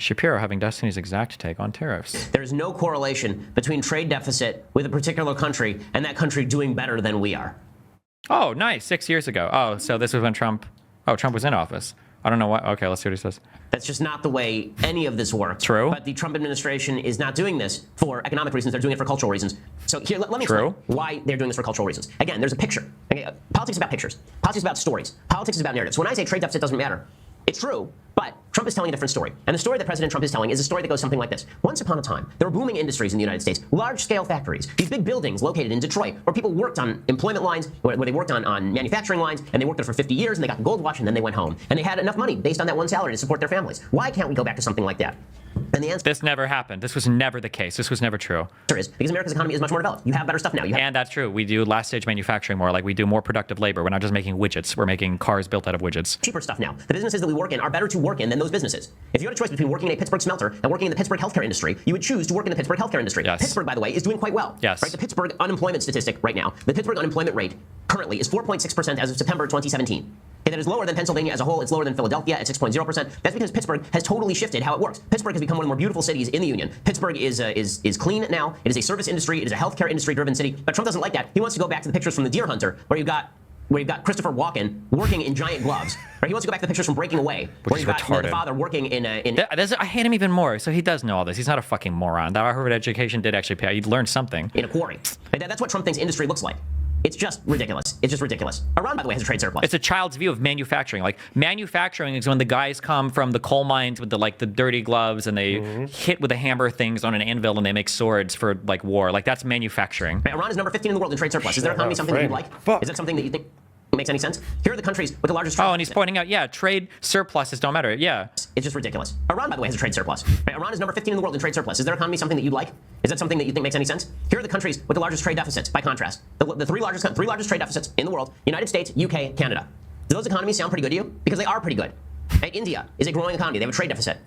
Shapiro having Destiny's exact take on tariffs. There's no correlation between trade deficit with a particular country and that country doing better than we are. Oh, nice. 6 years ago. Oh, so this was when Trump was in office. I don't know what. Okay, let's see what he says. That's just not the way any of this works. True. But the Trump administration is not doing this for economic reasons. They're doing it for cultural reasons. So here, let me explain why they're doing this for cultural reasons. Again, there's a picture. Okay, politics is about pictures. Politics is about stories. Politics is about narratives. So when I say trade deficit doesn't matter, it's true, but Trump is telling a different story. And the story that President Trump is telling is a story that goes something like this. Once upon a time, there were booming industries in the United States, large-scale factories, these big buildings located in Detroit, where people worked on employment lines, where they worked on manufacturing lines, and they worked there for 50 years, and they got the gold rush, and then they went home. And they had enough money based on that one salary to support their families. Why can't we go back to something like that? And the answer this never happened. This was never the case. This was never true. Is because America's economy is much more developed. You have better stuff now. And that's true. We do last stage manufacturing more. Like we do more productive labor. We're not just making widgets. We're making cars built out of widgets. Cheaper stuff now. The businesses that we work in are better to work in than those businesses. If you had a choice between working in a Pittsburgh smelter and working in the Pittsburgh healthcare industry, you would choose to work in the Pittsburgh healthcare industry. Yes. Pittsburgh, by the way, is doing quite well. Yes. Right? The Pittsburgh unemployment statistic right now, the Pittsburgh unemployment rate currently is 4.6% as of September 2017. Okay, that is lower than Pennsylvania as a whole. It's lower than Philadelphia at 6.0%. That's because Pittsburgh has totally shifted how it works. Pittsburgh has become one of the more beautiful cities in the Union. Pittsburgh is clean now. It is a service industry. It is a healthcare industry-driven city. But Trump doesn't like that. He wants to go back to the pictures from The Deer Hunter, where you've got Christopher Walken working in giant gloves. Right? He wants to go back to the pictures from Breaking Away, where you've got the father working in. I hate him even more. So he does know all this. He's not a fucking moron. That Harvard education did actually pay. He learned something. In a quarry. That's what Trump thinks industry looks like. It's just ridiculous. It's just ridiculous. Iran, by the way, has a trade surplus. It's a child's view of manufacturing. Like manufacturing is when the guys come from the coal mines with the dirty gloves and they hit with the hammer things on an anvil and they make swords for like war. Like that's manufacturing. Right, Iran is number 15 in the world in trade surplus. Is their economy something that you like? Is that something that you think makes any sense? Here are the countries with the largest trade. Oh, and he's pointing out, yeah, trade surpluses don't matter. Yeah. It's just ridiculous. Iran, by the way, has a trade surplus. Right, Iran is number 15 in the world in trade surplus. Is their economy something that you like? Is that something that you think makes any sense? Here are the countries with the largest trade deficits, by contrast. The three largest trade deficits in the world: United States, UK, Canada. Do those economies sound pretty good to you? Because they are pretty good. And India is a growing economy. They have a trade deficit.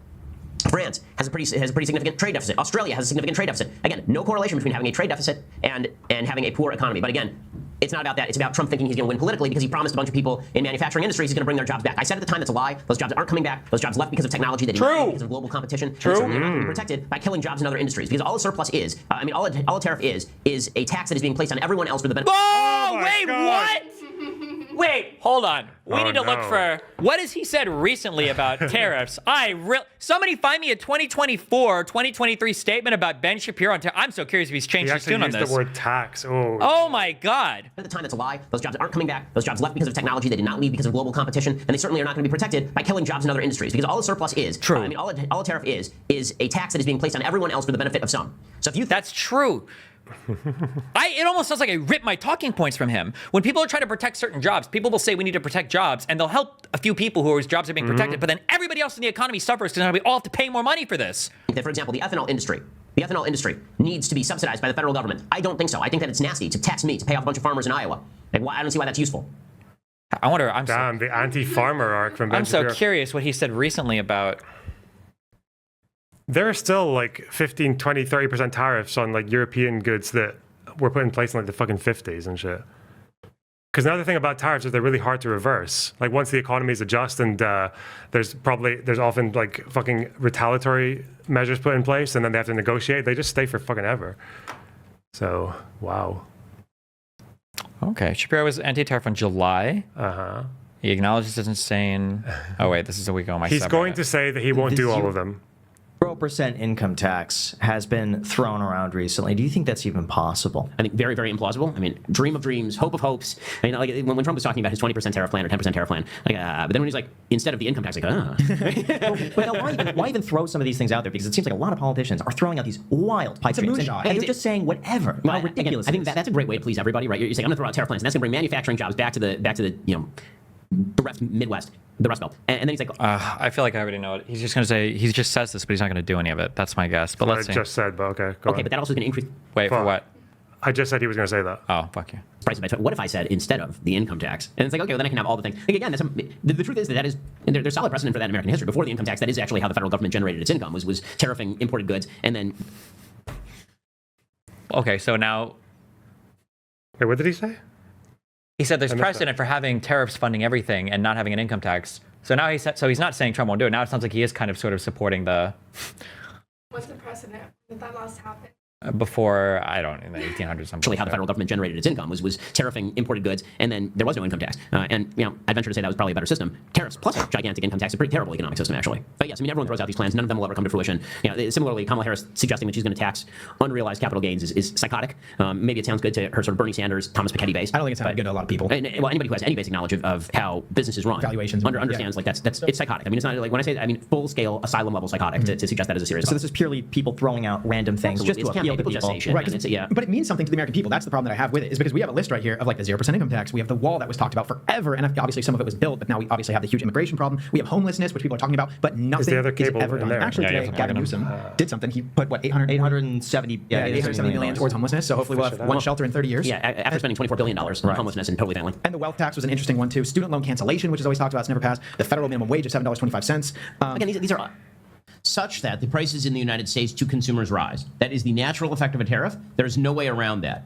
France has a pretty significant trade deficit. Australia has a significant trade deficit. Again, no correlation between having a trade deficit and having a poor economy. But again, it's not about that. It's about Trump thinking he's going to win politically because he promised a bunch of people in manufacturing industries he's going to bring their jobs back. I said at the time that's a lie. Those jobs aren't coming back. Those jobs left because of technology. They did not leave because of global competition. True. And certainly are not going to be protected by killing jobs in other industries. Because all a surplus is, all a tariff is a tax that is being placed on everyone else for the benefit. Oh, wait, what? Wait, hold on. We need to look for what has he said recently about tariffs. Somebody find me a 2024, 2023 statement about Ben Shapiro on tariffs. I'm so curious if he's changed his tune on this. He actually used the word tax. Oh my God. At the time, that's a lie. Those jobs aren't coming back. Those jobs left because of technology. They did not leave because of global competition, and they certainly are not going to be protected by killing jobs in other industries. Because all a surplus is, true. All a tariff is a tax that is being placed on everyone else for the benefit of some. So if you that's true. It almost sounds like I ripped my talking points from him. When people are trying to protect certain jobs, people will say we need to protect jobs, and they'll help a few people whose jobs are being protected, but then everybody else in the economy suffers because we all have to pay more money for this. That, for example, the ethanol industry needs to be subsidized by the federal government. I don't think so. I think that it's nasty to tax me to pay off a bunch of farmers in Iowa. I don't see why that's useful. I wonder. The anti-farmer arc from Ben Shapiro. I'm so curious what he said recently about. There are still like 15, 20, 30% tariffs on like European goods that were put in place in like the fucking 50s and shit. Because another thing about tariffs is they're really hard to reverse. Like once the economies adjust and there's often like fucking retaliatory measures put in place and then they have to negotiate, they just stay for fucking ever. So, wow. Okay, Shapiro was anti-tariff in July. Uh-huh. He acknowledges it's insane. Oh wait, this is a week on my He's going to say that he won't do all of them. 0% income tax has been thrown around recently. Do you think that's even possible? I think very, very implausible. I mean, dream of dreams, hope of hopes. I mean, like when Trump was talking about his 20% tariff plan or 10% tariff plan, but then when he's like, instead of the income tax, like, But why even throw some of these things out there? Because it seems like a lot of politicians are throwing out these wild pipe dreams. And you're just saying whatever. How ridiculous. I think that's a great way to please everybody, right? You're saying, I'm going to throw out tariff plans, and that's going to bring manufacturing jobs back to the the Midwest, the Rust Belt. And then he's like, I feel like I already know it. He's just going to say, he just says this, but he's not going to do any of it. That's my guess. But let's see. I just said, but okay, go on. But that also is going to increase. Wait, for what? I just said he was going to say that. Oh, fuck you. What if I said instead of the income tax? And it's like, okay, well, then I can have all the things. Like, again, the truth is that is, and there's solid precedent for that in American history. Before the income tax, that is actually how the federal government generated its income, was tariffing imported goods, and then... Okay, so now... Wait, what did he say? He said there's precedent for having tariffs funding everything and not having an income tax. So now he's not saying Trump won't do it. Now it sounds like he is kind of sort of supporting the. What's the precedent? Did that last happen? Before, I don't know, in the 1800s. Actually, how the federal government generated its income was tariffing imported goods, and then there was no income tax. And I'd venture to say that was probably a better system. Tariffs plus a gigantic income tax is a pretty terrible economic system, actually. But yes, I mean, everyone throws out these plans. None of them will ever come to fruition. Similarly, Kamala Harris suggesting that she's going to tax unrealized capital gains is psychotic. Maybe it sounds good to her sort of Bernie Sanders, Thomas Piketty base. I don't think it sounds good to a lot of people. Well, anybody who has any basic knowledge of how business is run, Valuations, understands like that's it's psychotic. I mean, it's not like when I say full scale asylum level psychotic to suggest that as a serious. So this is purely people throwing out random things just to appeal to people. Right. But it means something to the American people. That's the problem that I have with it, is because we have a list right here of like the 0% income tax. We have the wall that was talked about forever, and obviously some of it was built, but now we obviously have the huge immigration problem. We have homelessness, which people are talking about, but nothing the other is cable ever in done. there? Actually, Yeah, today, Gavin Newsom did something. He put, what, 870 million towards homelessness, so hopefully we'll have one shelter in 30 years. Yeah, after spending $24 billion on homelessness and totally failing. And the wealth tax was an interesting one, too. Student loan cancellation, which is always talked about, it's never passed. The federal minimum wage of $7.25. Again, these are such that the prices in the United States to consumers rise. That is the natural effect of a tariff. There's no way around that.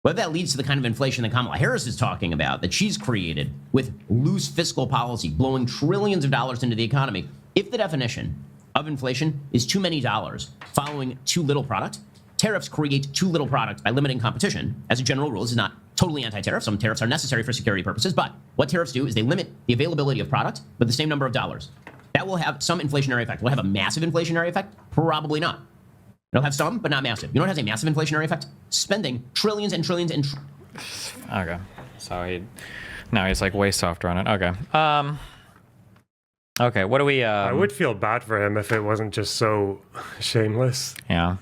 Whether that leads to the kind of inflation that Kamala Harris is talking about, that she's created with loose fiscal policy, blowing trillions of dollars into the economy. If the definition of inflation is too many dollars following too little product, tariffs create too little product by limiting competition. As a general rule, this is not totally anti-tariff. Some tariffs are necessary for security purposes, but what tariffs do is they limit the availability of product with the same number of dollars. That will have some inflationary effect. Will it have a massive inflationary effect? Probably not. It'll have some, but not massive. You know what has a massive inflationary effect? Spending trillions and trillions and... Okay. So now he's like way softer on it. Okay. Okay, what do we... I would feel bad for him if it wasn't just so shameless. Yeah.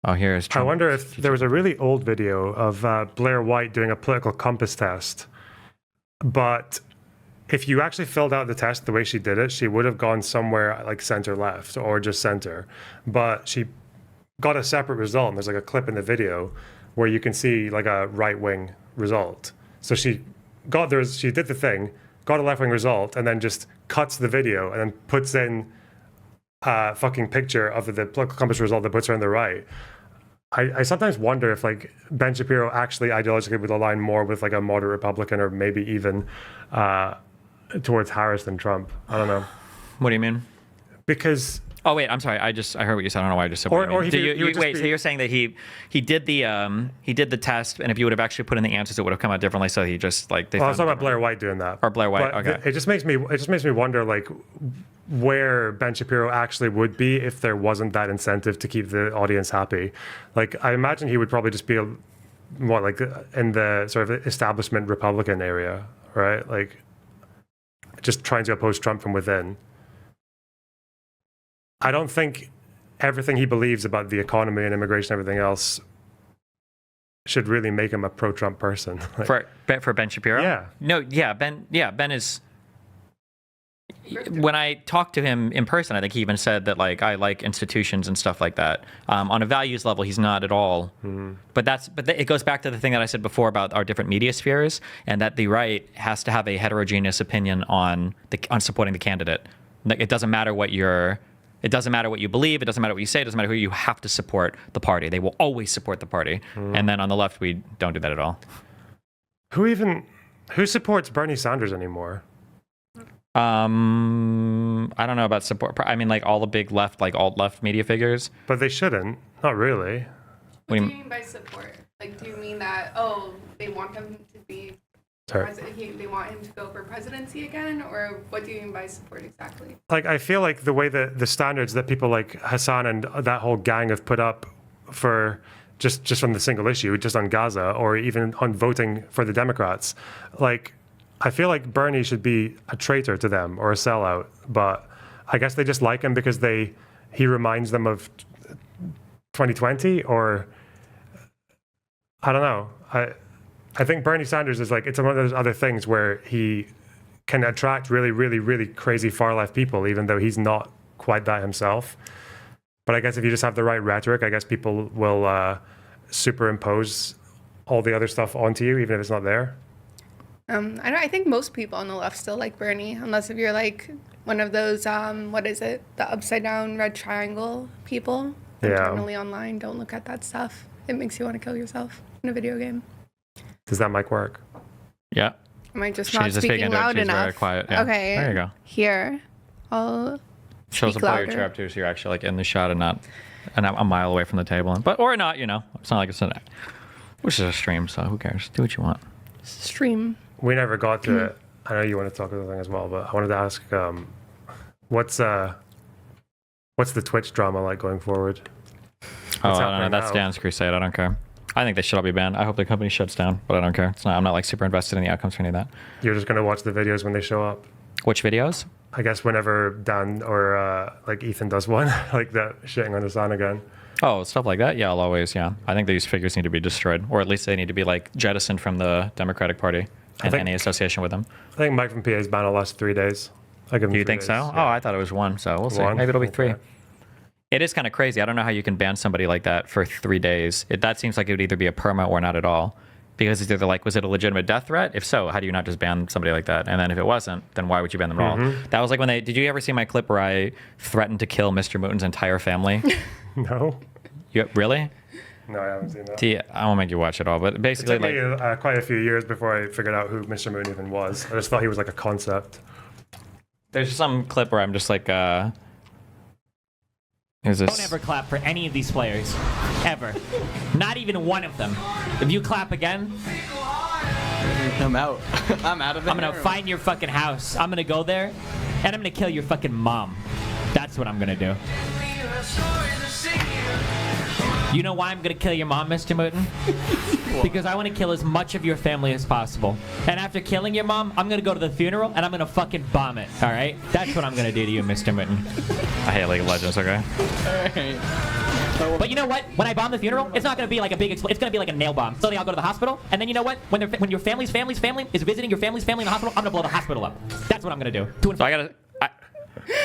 Oh, here's Trump. I wonder if there was a really old video of Blair White doing a political compass test, but if you actually filled out the test the way she did it, she would have gone somewhere like center left or just center. But she got a separate result, and there's like a clip in the video where you can see like a right-wing result. So she did the thing, got a left-wing result, and then just cuts the video and then puts in a fucking picture of the political compass result that puts her on the right. I sometimes wonder if like Ben Shapiro actually ideologically would align more with like a moderate Republican, or maybe even towards Harris than Trump. I don't know. What do you mean? Because... Oh, wait, I'm sorry. I heard what you said. I don't know why I just said what you mean. Wait, so you're saying that he did the test, and if you would have actually put in the answers, it would have come out differently, so he just like... Well, I was talking about Blair White doing that. Or Blair White, but okay. It just makes me wonder like where Ben Shapiro actually would be if there wasn't that incentive to keep the audience happy. Like, I imagine he would probably just be more like in the sort of establishment Republican area, right? Like, just trying to oppose Trump from within. I don't think everything he believes about the economy and immigration and everything else should really make him a pro-Trump person. Like, for Ben Shapiro? Yeah. No, yeah, Ben is... When I talked to him in person, I think he even said that like I like institutions and stuff like that. On a values level, he's not at all. Mm-hmm. But it goes back to the thing that I said before about our different media spheres, and that the right has to have a heterogeneous opinion on supporting the candidate. Like, it doesn't matter what you believe. It doesn't matter what you say. It doesn't matter who you have to support the party. They will always support the party. Mm-hmm. And then on the left, we don't do that at all. Who supports Bernie Sanders anymore? I don't know about support. I mean, like all the big left, like alt-left media figures. But they shouldn't. Not really. What do you mean by support? Like, do you mean that, they want him to be president? They want him to go for presidency again? Or what do you mean by support exactly? Like, I feel like the way that the standards that people like Hassan and that whole gang have put up for just from the single issue, just on Gaza, or even on voting for the Democrats, like, I feel like Bernie should be a traitor to them or a sellout, but I guess they just like him because he reminds them of 2020, or I don't know. I think Bernie Sanders is like, it's one of those other things where he can attract really, really, really crazy far left people, even though he's not quite that himself. But I guess if you just have the right rhetoric, I guess people will superimpose all the other stuff onto you, even if it's not there. I think most people on the left still like Bernie, unless if you're like one of those, what is it? The upside down red triangle people. Internally online, don't look at that stuff. It makes you want to kill yourself in a video game. Does that mic work? Yeah. Am I just She not needs to speak speaking into it. loud She's enough? very quiet. Yeah. Okay. There you go. Here. I'll Shows speak to pull your louder. chair up too, so you're actually like in the shot and not a mile away from the table. Or not, you know. It's not like it's which is a stream, so who cares? Do what you want. Stream. We never got to it. I know you want to talk about the thing as well, but I wanted to ask, what's the Twitch drama like going forward? I don't know. happening That's now? Dan's crusade. I don't care. I think they should all be banned. I hope the company shuts down, but I don't care. I'm not like super invested in the outcomes for any of that. You're just gonna watch the videos when they show up. Which videos? I guess whenever Dan or like Ethan does one, like that shitting on the sun again. Oh, stuff like that? Yeah, I'll always, yeah. I think these figures need to be destroyed, or at least they need to be like jettisoned from the Democratic Party and think- any association with them. I think Mike from PA's ban will last 3 days. I give him Do you 3 think days. so? Yeah. Oh, I thought it was one, so we'll see. One? Maybe it'll be 3. Okay. It is kind of crazy. I don't know how you can ban somebody like that for 3 days. That seems like it would either be a perma or not at all. Because it's either like, was it a legitimate death threat? If so, how do you not just ban somebody like that? And then if it wasn't, then why would you ban them at all? That was like when did you ever see my clip where I threatened to kill Mr. Mooton's entire family? No, Really? no, I haven't seen that. I won't make you watch it all, but It basically took me quite a few years before I figured out who Mr. Moon even was. I just thought he was like a concept. there's some clip where I'm just like, here's this. Don't ever clap for any of these players. Ever. Not even one of them. If you clap again, I'm out. I'm out of it. I'm gonna find your fucking house. I'm gonna go there, and I'm gonna kill your fucking mom. That's what I'm gonna do. You know why I'm gonna kill your mom, Mr. Mooton? Because I want to kill as much of your family as possible. And after killing your mom, I'm gonna go to the funeral and I'm gonna fucking bomb it. All right? That's what I'm gonna do to you, Mr. Mooton. I hate League of Legends, okay? But you know what? When I bomb the funeral, it's not gonna be like a big it's gonna be like a nail bomb. So they all go to the hospital, and then you know what? When your family's family is visiting your family's family in the hospital, I'm gonna blow the hospital up. That's what I'm gonna do. To So I got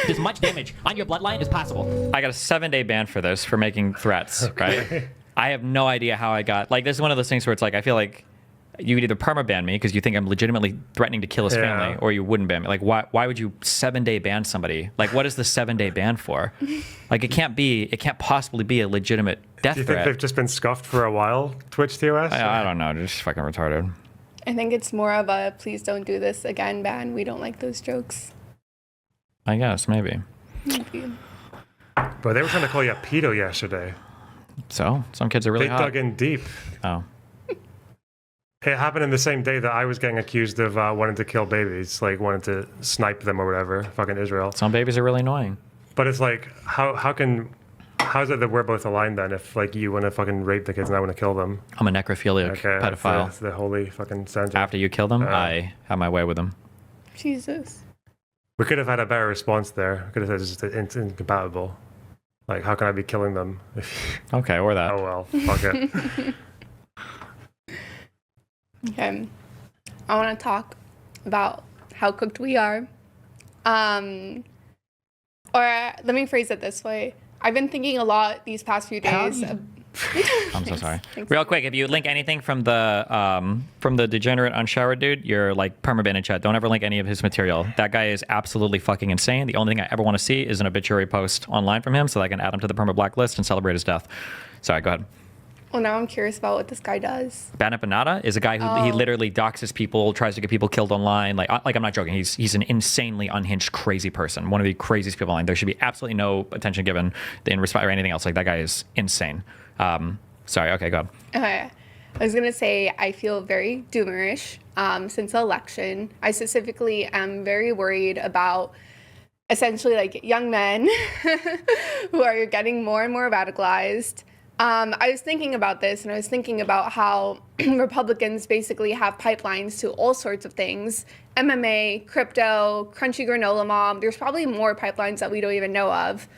as much damage on your bloodline as possible. a 7-day ban for this, for making threats, right? I have no idea how I got, like, this is one of those things where it's like, I feel like you would either perma-ban me because you think I'm legitimately threatening to kill his family, or you wouldn't ban me. Like, why would you 7-day ban somebody? Like, what is the 7-day ban for? Like, it can't possibly be a legitimate death Do you think threat. they've just been scuffed for a while, Twitch TOS? I don't know, they're just fucking retarded. I think it's more of a please don't do this again ban. We don't like those jokes. I guess, maybe. Maybe. But they were trying to call you a pedo yesterday. So, some kids are really They hot. dug in deep. Oh. It happened in the same day that I was getting accused of wanting to kill babies, like wanting to snipe them or whatever. Fucking Israel. Some babies are really annoying. But it's like, how is it that we're both aligned then? If like you want to fucking rape the kids and I want to kill them? I'm a necrophiliac Okay, pedophile. that's the holy fucking center. After you kill them, I have my way with them. Jesus. We could have had a better response there. We could have said it's incompatible. Like, how can I be killing them? Okay, or that. Oh well, fuck it. Okay. I want to talk about how cooked we are. Or let me phrase it this way. I've been thinking a lot these past few days. I'm so sorry. Thanks. Real quick, if you link anything from the degenerate unshowered dude, you're like perma-ban in chat. Don't ever link any of his material. That guy is absolutely fucking insane. The only thing I ever want to see is an obituary post online from him so that I can add him to the perma blacklist and celebrate his death. Sorry, go ahead. Well, now I'm curious about what this guy does. Banat Banata is a guy who he literally doxes people, tries to get people killed online. Like I'm not joking. He's an insanely unhinged, crazy person. One of the craziest people online. There should be absolutely no attention given in respect or anything else. Like that guy is insane. Sorry. Okay, go ahead. Okay. I was going to say I feel very doomerish since the election. I specifically am very worried about essentially like young men who are getting more and more radicalized. I was thinking about this, and I was thinking about how Republicans basically have pipelines to all sorts of things. MMA, crypto, crunchy granola mom. There's probably more pipelines that we don't even know of.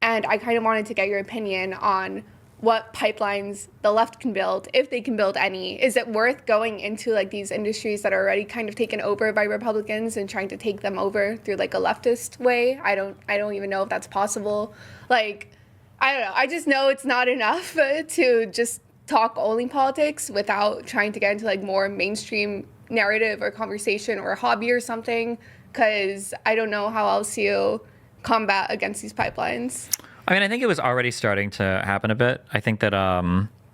And I kind of wanted to get your opinion on what pipelines the left can build, if they can build any. Is it worth going into like these industries that are already kind of taken over by Republicans and trying to take them over through like a leftist way? I don't even know if that's possible. Like, I don't know. I just know it's not enough to just talk only politics without trying to get into like more mainstream narrative or conversation or a hobby or something, because I don't know how else you combat against these pipelines. I mean, I think it was already starting to happen a bit. I think that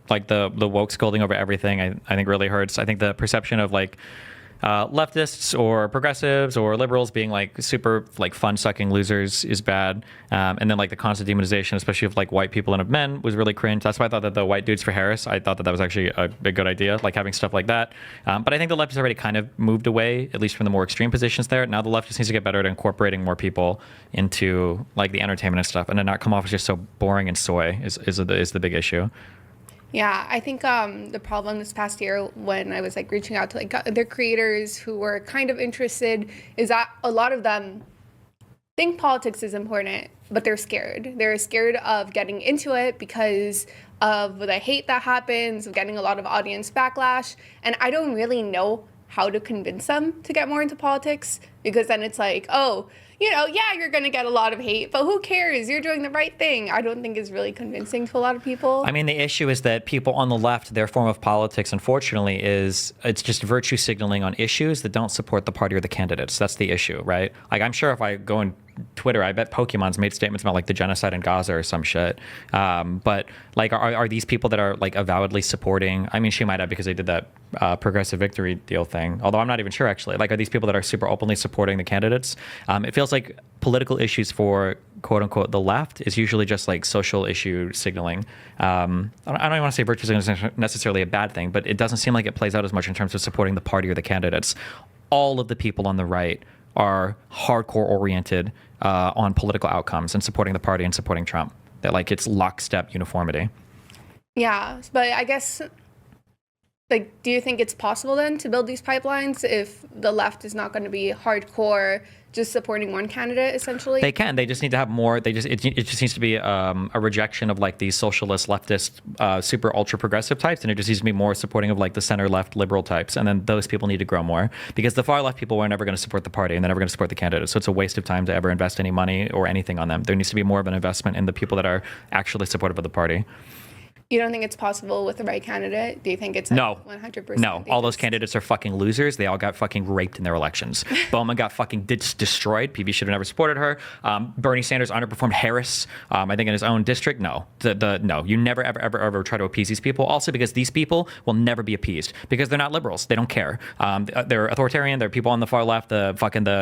like the woke scolding over everything, I think really hurts. I think the perception of like leftists or progressives or liberals being like super like fun-sucking losers is bad. And then like the constant demonization, especially of like white people and of men, was really cringe. That's why I thought that the white dudes for Harris, I thought that was actually a good idea, like having stuff like that. But I think the left has already kind of moved away, at least from the more extreme positions there. Now the left just needs to get better at incorporating more people into like the entertainment and stuff, and then not come off as just so boring and soy is the big issue. Yeah, I think the problem this past year when I was like reaching out to like other creators who were kind of interested is that a lot of them think politics is important, but they're scared. They're scared of getting into it because of the hate that happens, of getting a lot of audience backlash. And I don't really know how to convince them to get more into politics, because then it's like, oh, you know, yeah, you're going to get a lot of hate, but who cares? You're doing the right thing. I don't think is really convincing to a lot of people. I mean, the issue is that people on the left, their form of politics, unfortunately, is it's just virtue signaling on issues that don't support the party or the candidates. That's the issue, right? Like, I'm sure if I go on Twitter, I bet Pokemon's made statements about like the genocide in Gaza or some shit. But like, are these people that are like avowedly supporting? I mean, she might have, because they did that progressive victory deal thing. Although I'm not even sure actually. Like, are these people that are super openly supporting the candidates? It feels like political issues for quote unquote the left is usually just like social issue signaling. I don't even want to say virtue signaling is necessarily a bad thing, but it doesn't seem like it plays out as much in terms of supporting the party or the candidates. All of the people on the right are hardcore oriented on political outcomes and supporting the party and supporting Trump. That like it's lockstep uniformity. Yeah, but I guess, like, do you think it's possible then to build these pipelines if the left is not going to be hardcore, just supporting one candidate essentially? They can. They just need to have more. It just needs to be a rejection of like these socialist, leftist, super ultra progressive types, and it just needs to be more supporting of like the center left liberal types. And then those people need to grow more, because the far left people are never going to support the party and they're never going to support the candidates. So it's a waste of time to ever invest any money or anything on them. There needs to be more of an investment in the people that are actually supportive of the party. You don't think it's possible with the right candidate? Do you think it's like no 100%? No, all those candidates are fucking losers. They all got fucking raped in their elections. Bowman got fucking destroyed. PV should have never supported her. Bernie Sanders underperformed Harris. I think in his own district. No, no. You never ever try to appease these people. Also because these people will never be appeased because they're not liberals. They don't care. They're authoritarian. They're people on the far left. The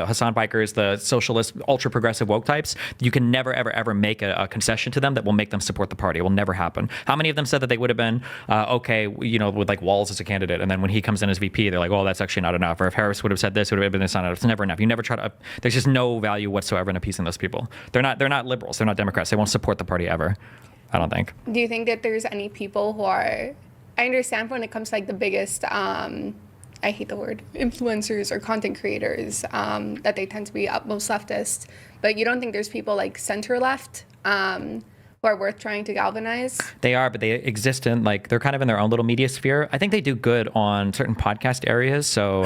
Hassan bikers, the socialist, ultra progressive woke types. You can never ever make a concession to them that will make them support the party. It will never happen. How many of them said that they would have been okay, you know, with like Walz as a candidate, and then when he comes in as VP, they're like, oh, that's actually not enough. Or if Harris would have said this, it would have been this, not enough. It's never enough. You never try to. There's just no value whatsoever in appeasing those people. They're not liberals. They're not Democrats. They won't support the party ever. I don't think. Do you think that there's any people who are? I understand when it comes to like the biggest. I hate the word influencers or content creators that they tend to be utmost leftist, but you don't think there's people like center left who are worth trying to galvanize? They are, but they exist in like, they're kind of in their own little media sphere. I think they do good on certain podcast areas. So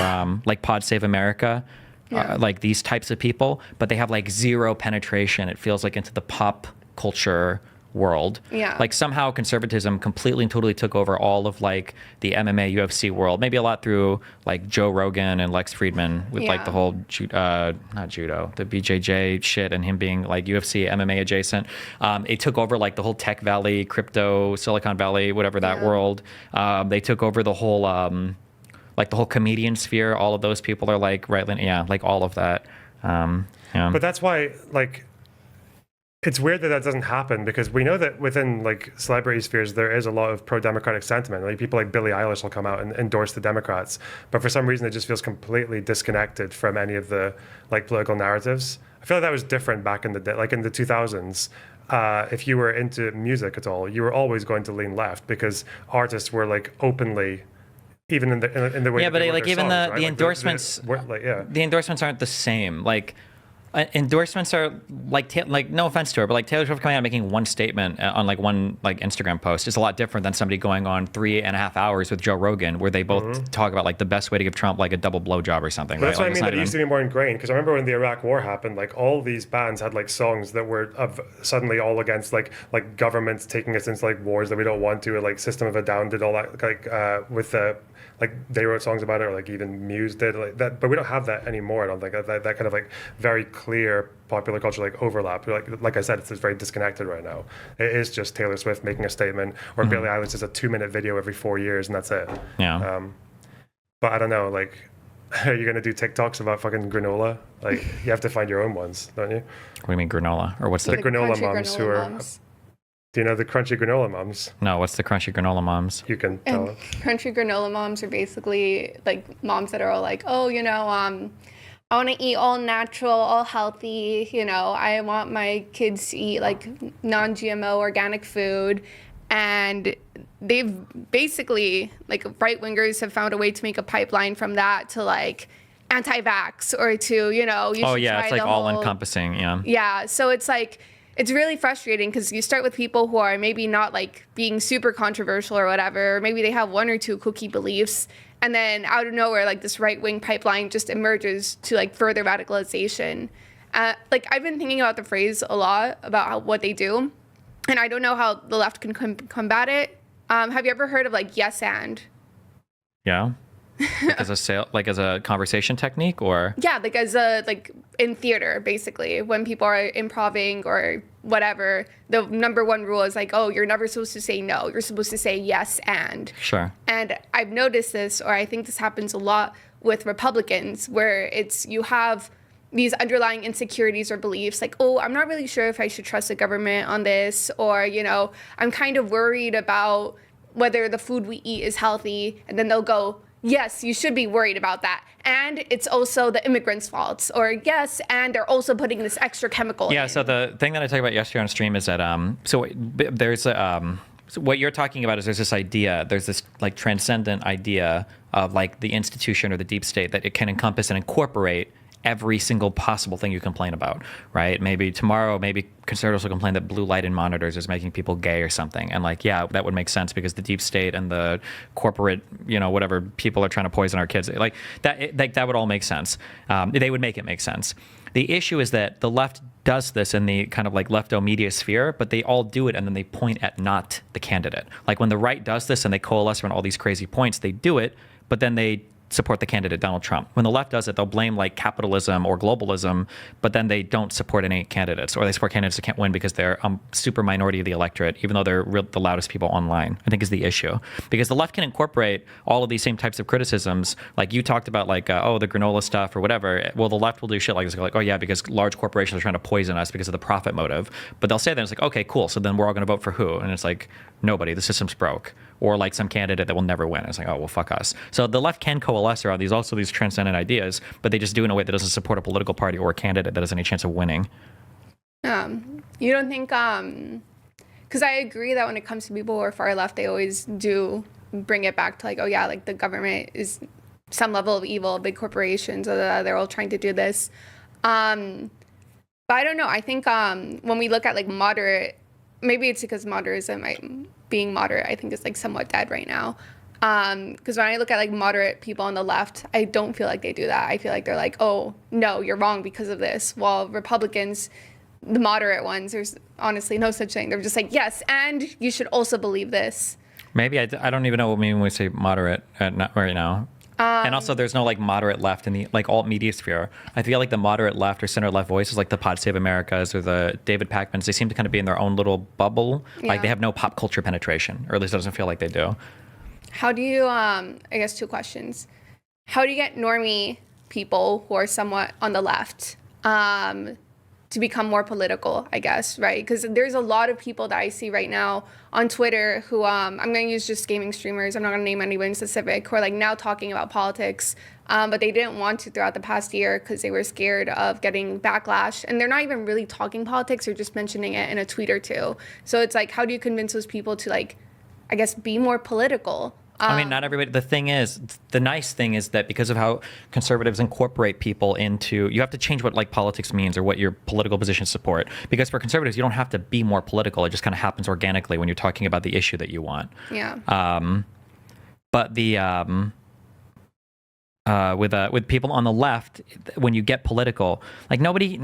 like Pod Save America, like these types of people, but they have like zero penetration. It feels like into the pop culture world. Yeah. Like somehow conservatism completely and totally took over all of like the MMA UFC world. Maybe a lot through like Joe Rogan and Lex Friedman with like the whole not judo, the BJJ shit, and him being like UFC MMA adjacent. It took over like the whole Tech Valley, crypto, Silicon Valley, whatever that world. They took over the whole like the whole comedian sphere. All of those people are like like all of that. But that's why like it's weird that doesn't happen, because we know that within like celebrity spheres there is a lot of pro-democratic sentiment. Like people like Billie Eilish will come out and endorse the Democrats, but for some reason it just feels completely disconnected from any of the like political narratives. I feel like that was different back in the day, like in the 2000s. If you were into music at all, you were always going to lean left because artists were like openly, even in the way. Yeah, but like even songs, the endorsements, the endorsements aren't the same. Like. Endorsements are like no offense to her, but like Taylor Swift coming out and making one statement on like one like Instagram post is a lot different than somebody going on 3.5 hours with Joe Rogan where they both talk about like the best way to give Trump like a double blowjob or something. But that's right? what I mean. That it used to be more ingrained, because I remember when the Iraq War happened, like all these bands had like songs that were suddenly all against like governments taking us into like wars that we don't want to, or like System of a Down did all that like with the. Like they wrote songs about it, or like even Muse did like that, but we don't have that anymore. I don't think that kind of like very clear popular culture like overlap. Like I said, it's very disconnected right now. It is just Taylor Swift making a statement, or Billie Eilish is a 2-minute video every 4 years, and that's it. Yeah. But I don't know, like are you going to do TikToks about fucking granola? Like, you have to find your own ones, don't you? What do you mean granola? Or what's The the granola crunchy moms who are. moms. Do you know the crunchy granola moms? no? What's the crunchy granola moms? You can tell And us. crunchy granola moms are basically like moms that are all like, oh, I want to eat all natural, all healthy. I want my kids to eat like non-GMO organic food. And they've basically, like, right wingers have found a way to make a pipeline from that to like anti-vax or to, you Oh should yeah, try it's like the all whole- encompassing. Yeah. Yeah, so it's like, it's really frustrating because you start with people who are maybe not like being super controversial or whatever. Maybe they have one or two kooky beliefs. And then out of nowhere, like this right-wing pipeline just emerges to like further radicalization. Like I've been thinking about the phrase a lot about what they do. And I don't know how the left can combat it. Have you ever heard of like yes and? Yeah. Like as a conversation technique, or Yeah, like like in theater, basically, when people are improving or whatever, the number one rule is like, oh, you're never supposed to say no. You're supposed to say yes and. sure. And I've noticed this, or I think this happens a lot with Republicans, where it's you have these underlying insecurities or beliefs like, oh, I'm not really sure if I should trust the government on this, or, I'm kind of worried about whether the food we eat is healthy. And then they'll go, yes, you should be worried about that. And it's also the immigrants' faults. Or yes, and they're also putting this extra chemical Yeah. in. So the thing that I talked about yesterday on stream is that there's a so what you're talking about is there's this like transcendent idea of like the institution or the deep state that it can encompass and incorporate every single possible thing you complain about, right? Maybe tomorrow, maybe conservatives will complain that blue light in monitors is making people gay or something. And like, yeah, that would make sense because the deep state and the corporate, whatever people are trying to poison our kids, like that would all make sense. They would make it make sense. The issue is that the left does this in the kind of like lefto media sphere, but they all do it and then they point at not the candidate. Like when the right does this and they coalesce around all these crazy points, they do it, but then they support the candidate Donald Trump. When the left does it, they'll blame like capitalism or globalism, but then they don't support any candidates, or they support candidates that can't win because they're a super minority of the electorate, even though they're the loudest people online, I think is the issue. Because the left can incorporate all of these same types of criticisms. Like you talked about like, the granola stuff or whatever. Well, the left will do shit like this, like, oh yeah, because large corporations are trying to poison us because of the profit motive. But they'll say that it's like, okay, cool. So then we're all going to vote for who? And it's like, nobody, the system's broke. Or like some candidate that will never win. It's like, oh, well, fuck us. So the left can coalesce around these transcendent ideas, but they just do it in a way that doesn't support a political party or a candidate that has any chance of winning. You don't think, because I agree that when it comes to people who are far left, they always do bring it back to like, oh yeah, like the government is some level of evil, big corporations, they're all trying to do this. But I don't know. I think when we look at like moderate, maybe it's because modernism, being moderate, I think is like somewhat dead right now. Because when I look at like moderate people on the left, I don't feel like they do that. I feel like they're like, oh, no, you're wrong because of this. While Republicans, the moderate ones, there's honestly no such thing. They're just like, yes, and you should also believe this. Maybe I don't even know what we mean when we say moderate not right now. And also, there's no like moderate left in the like alt media sphere. I feel like the moderate left or center left voices, like the Pod Save Americas or the David Pakmans, they seem to kind of be in their own little bubble. Like they have no pop culture penetration, or at least it doesn't feel like they do. How do you, I guess 2 questions. How do you get normie people who are somewhat on the left to become more political, I guess, right? Because there's a lot of people that I see right now on Twitter who, I'm going to use just gaming streamers, I'm not going to name anyone specific, who are like now talking about politics, but they didn't want to throughout the past year because they were scared of getting backlash. And they're not even really talking politics, they're just mentioning it in a tweet or two. So it's like, how do you convince those people to like, I guess, be more political? I mean, not everybody. The nice thing is that because of how conservatives incorporate people into, you have to change what like politics means or what your political positions support. Because for conservatives, you don't have to be more political. It just kind of happens organically when you're talking about the issue that you want. Yeah. But the with people on the left, when you get political, like nobody.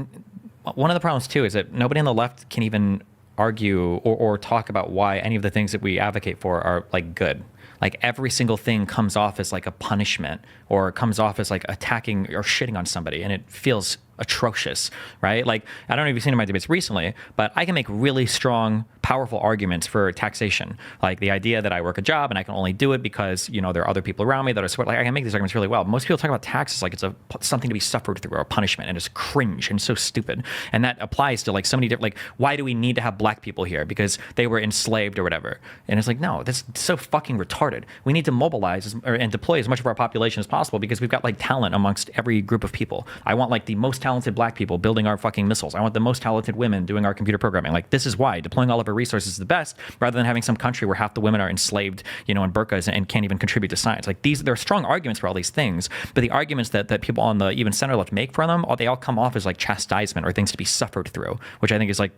One of the problems too is that nobody on the left can even argue or talk about why any of the things that we advocate for are like good. like every single thing comes off as like a punishment, or it comes off as like attacking or shitting on somebody, and it feels atrocious, right? Like, I don't know if you've seen my debates recently, but I can make really strong, powerful arguments for taxation. Like the idea that I work a job and I can only do it because, you know, there are other people around me that are support. Like, I can make these arguments really well. Most people talk about taxes like it's something to be suffered through, or a punishment, and it's cringe and so stupid. And that applies to like so many different, like, why do we need to have black people here? Because they were enslaved or whatever. And it's like, no, that's so fucking retarded. We need to mobilize and deploy as much of our population as possible, because we've got like talent amongst every group of people. I want like the most talented black people building our fucking missiles. I want the most talented women doing our computer programming. Like, this is why deploying all of our resources is the best, rather than having some country where half the women are enslaved, you know, in burqas and can't even contribute to science. Like, there are strong arguments for all these things, but the arguments that people on the even center left make for them, they all come off as like chastisement or things to be suffered through, which I think is like,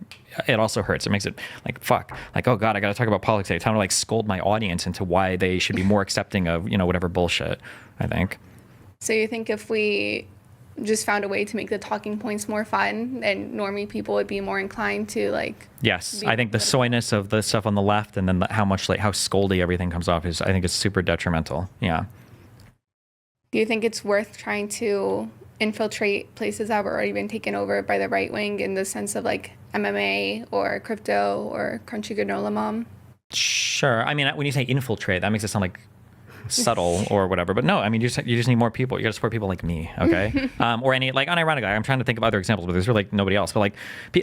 it also hurts. It makes it like, fuck, like, oh God, I got to talk about politics. It's time to like scold my audience into why they should be more accepting of, you know, whatever bullshit, I think. So you think if we just found a way to make the talking points more fun, and normie people would be more inclined to like... Yes, I think the soyness of the stuff on the left, and then how scoldy everything comes off I think is super detrimental. Yeah. Do you think it's worth trying to infiltrate places that were already been taken over by the right wing, in the sense of like MMA or crypto or Crunchy Granola Mom? Sure. I mean, when you say infiltrate, that makes it sound like subtle or whatever, but no, I mean, you just need more people. You got to support people like me, okay? Or any, like, unironically, I'm trying to think of other examples, but there's really like nobody else. But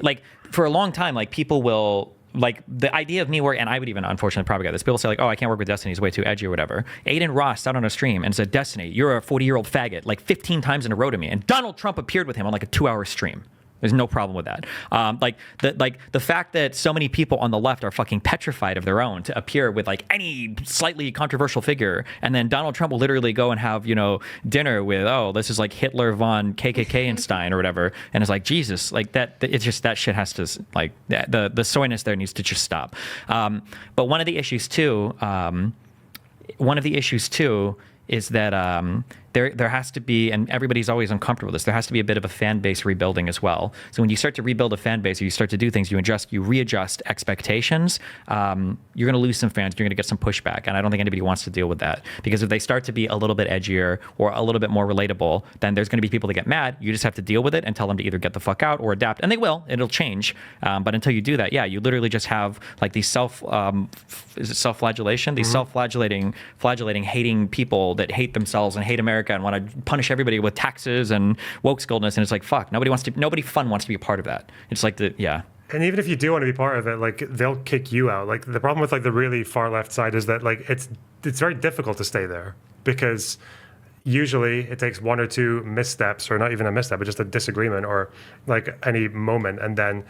like for a long time, like people will, like the idea of me work, and I would even unfortunately probably get this. People say like, oh, I can't work with Destiny, he's way too edgy or whatever. Aiden Ross out on a stream and said, Destiny, you're a 40-year-old faggot, like 15 times in a row to me. And Donald Trump appeared with him on like a 2-hour stream. There's no problem with that. The fact that so many people on the left are fucking petrified of their own to appear with like any slightly controversial figure, and then Donald Trump will literally go and have, you know, dinner with, oh, this is like Hitler von KKK-Einstein or whatever, and it's like, Jesus, like that. It's just, that shit has to, like, the soyness there needs to just stop. But one of the issues too is that there has to be, and everybody's always uncomfortable with this, there has to be a bit of a fan base rebuilding as well. So when you start to rebuild a fan base, or you start to do things, you readjust expectations, you're going to lose some fans, you're going to get some pushback, and I don't think anybody wants to deal with that. Because if they start to be a little bit edgier or a little bit more relatable, then there's going to be people that get mad. You just have to deal with it and tell them to either get the fuck out or adapt, and they will. It'll change. But until you do that, yeah, you literally just have like these self-flagellation? These self-flagellating, hating people that hate themselves and hate America and want to punish everybody with taxes and woke scoldness, and it's like, fuck, nobody fun wants to be a part of that. It's like yeah. And even if you do want to be part of it, like, they'll kick you out. Like, the problem with like the really far left side is that like it's very difficult to stay there, because usually it takes one or two missteps, or not even a misstep, but just a disagreement or like any moment, and then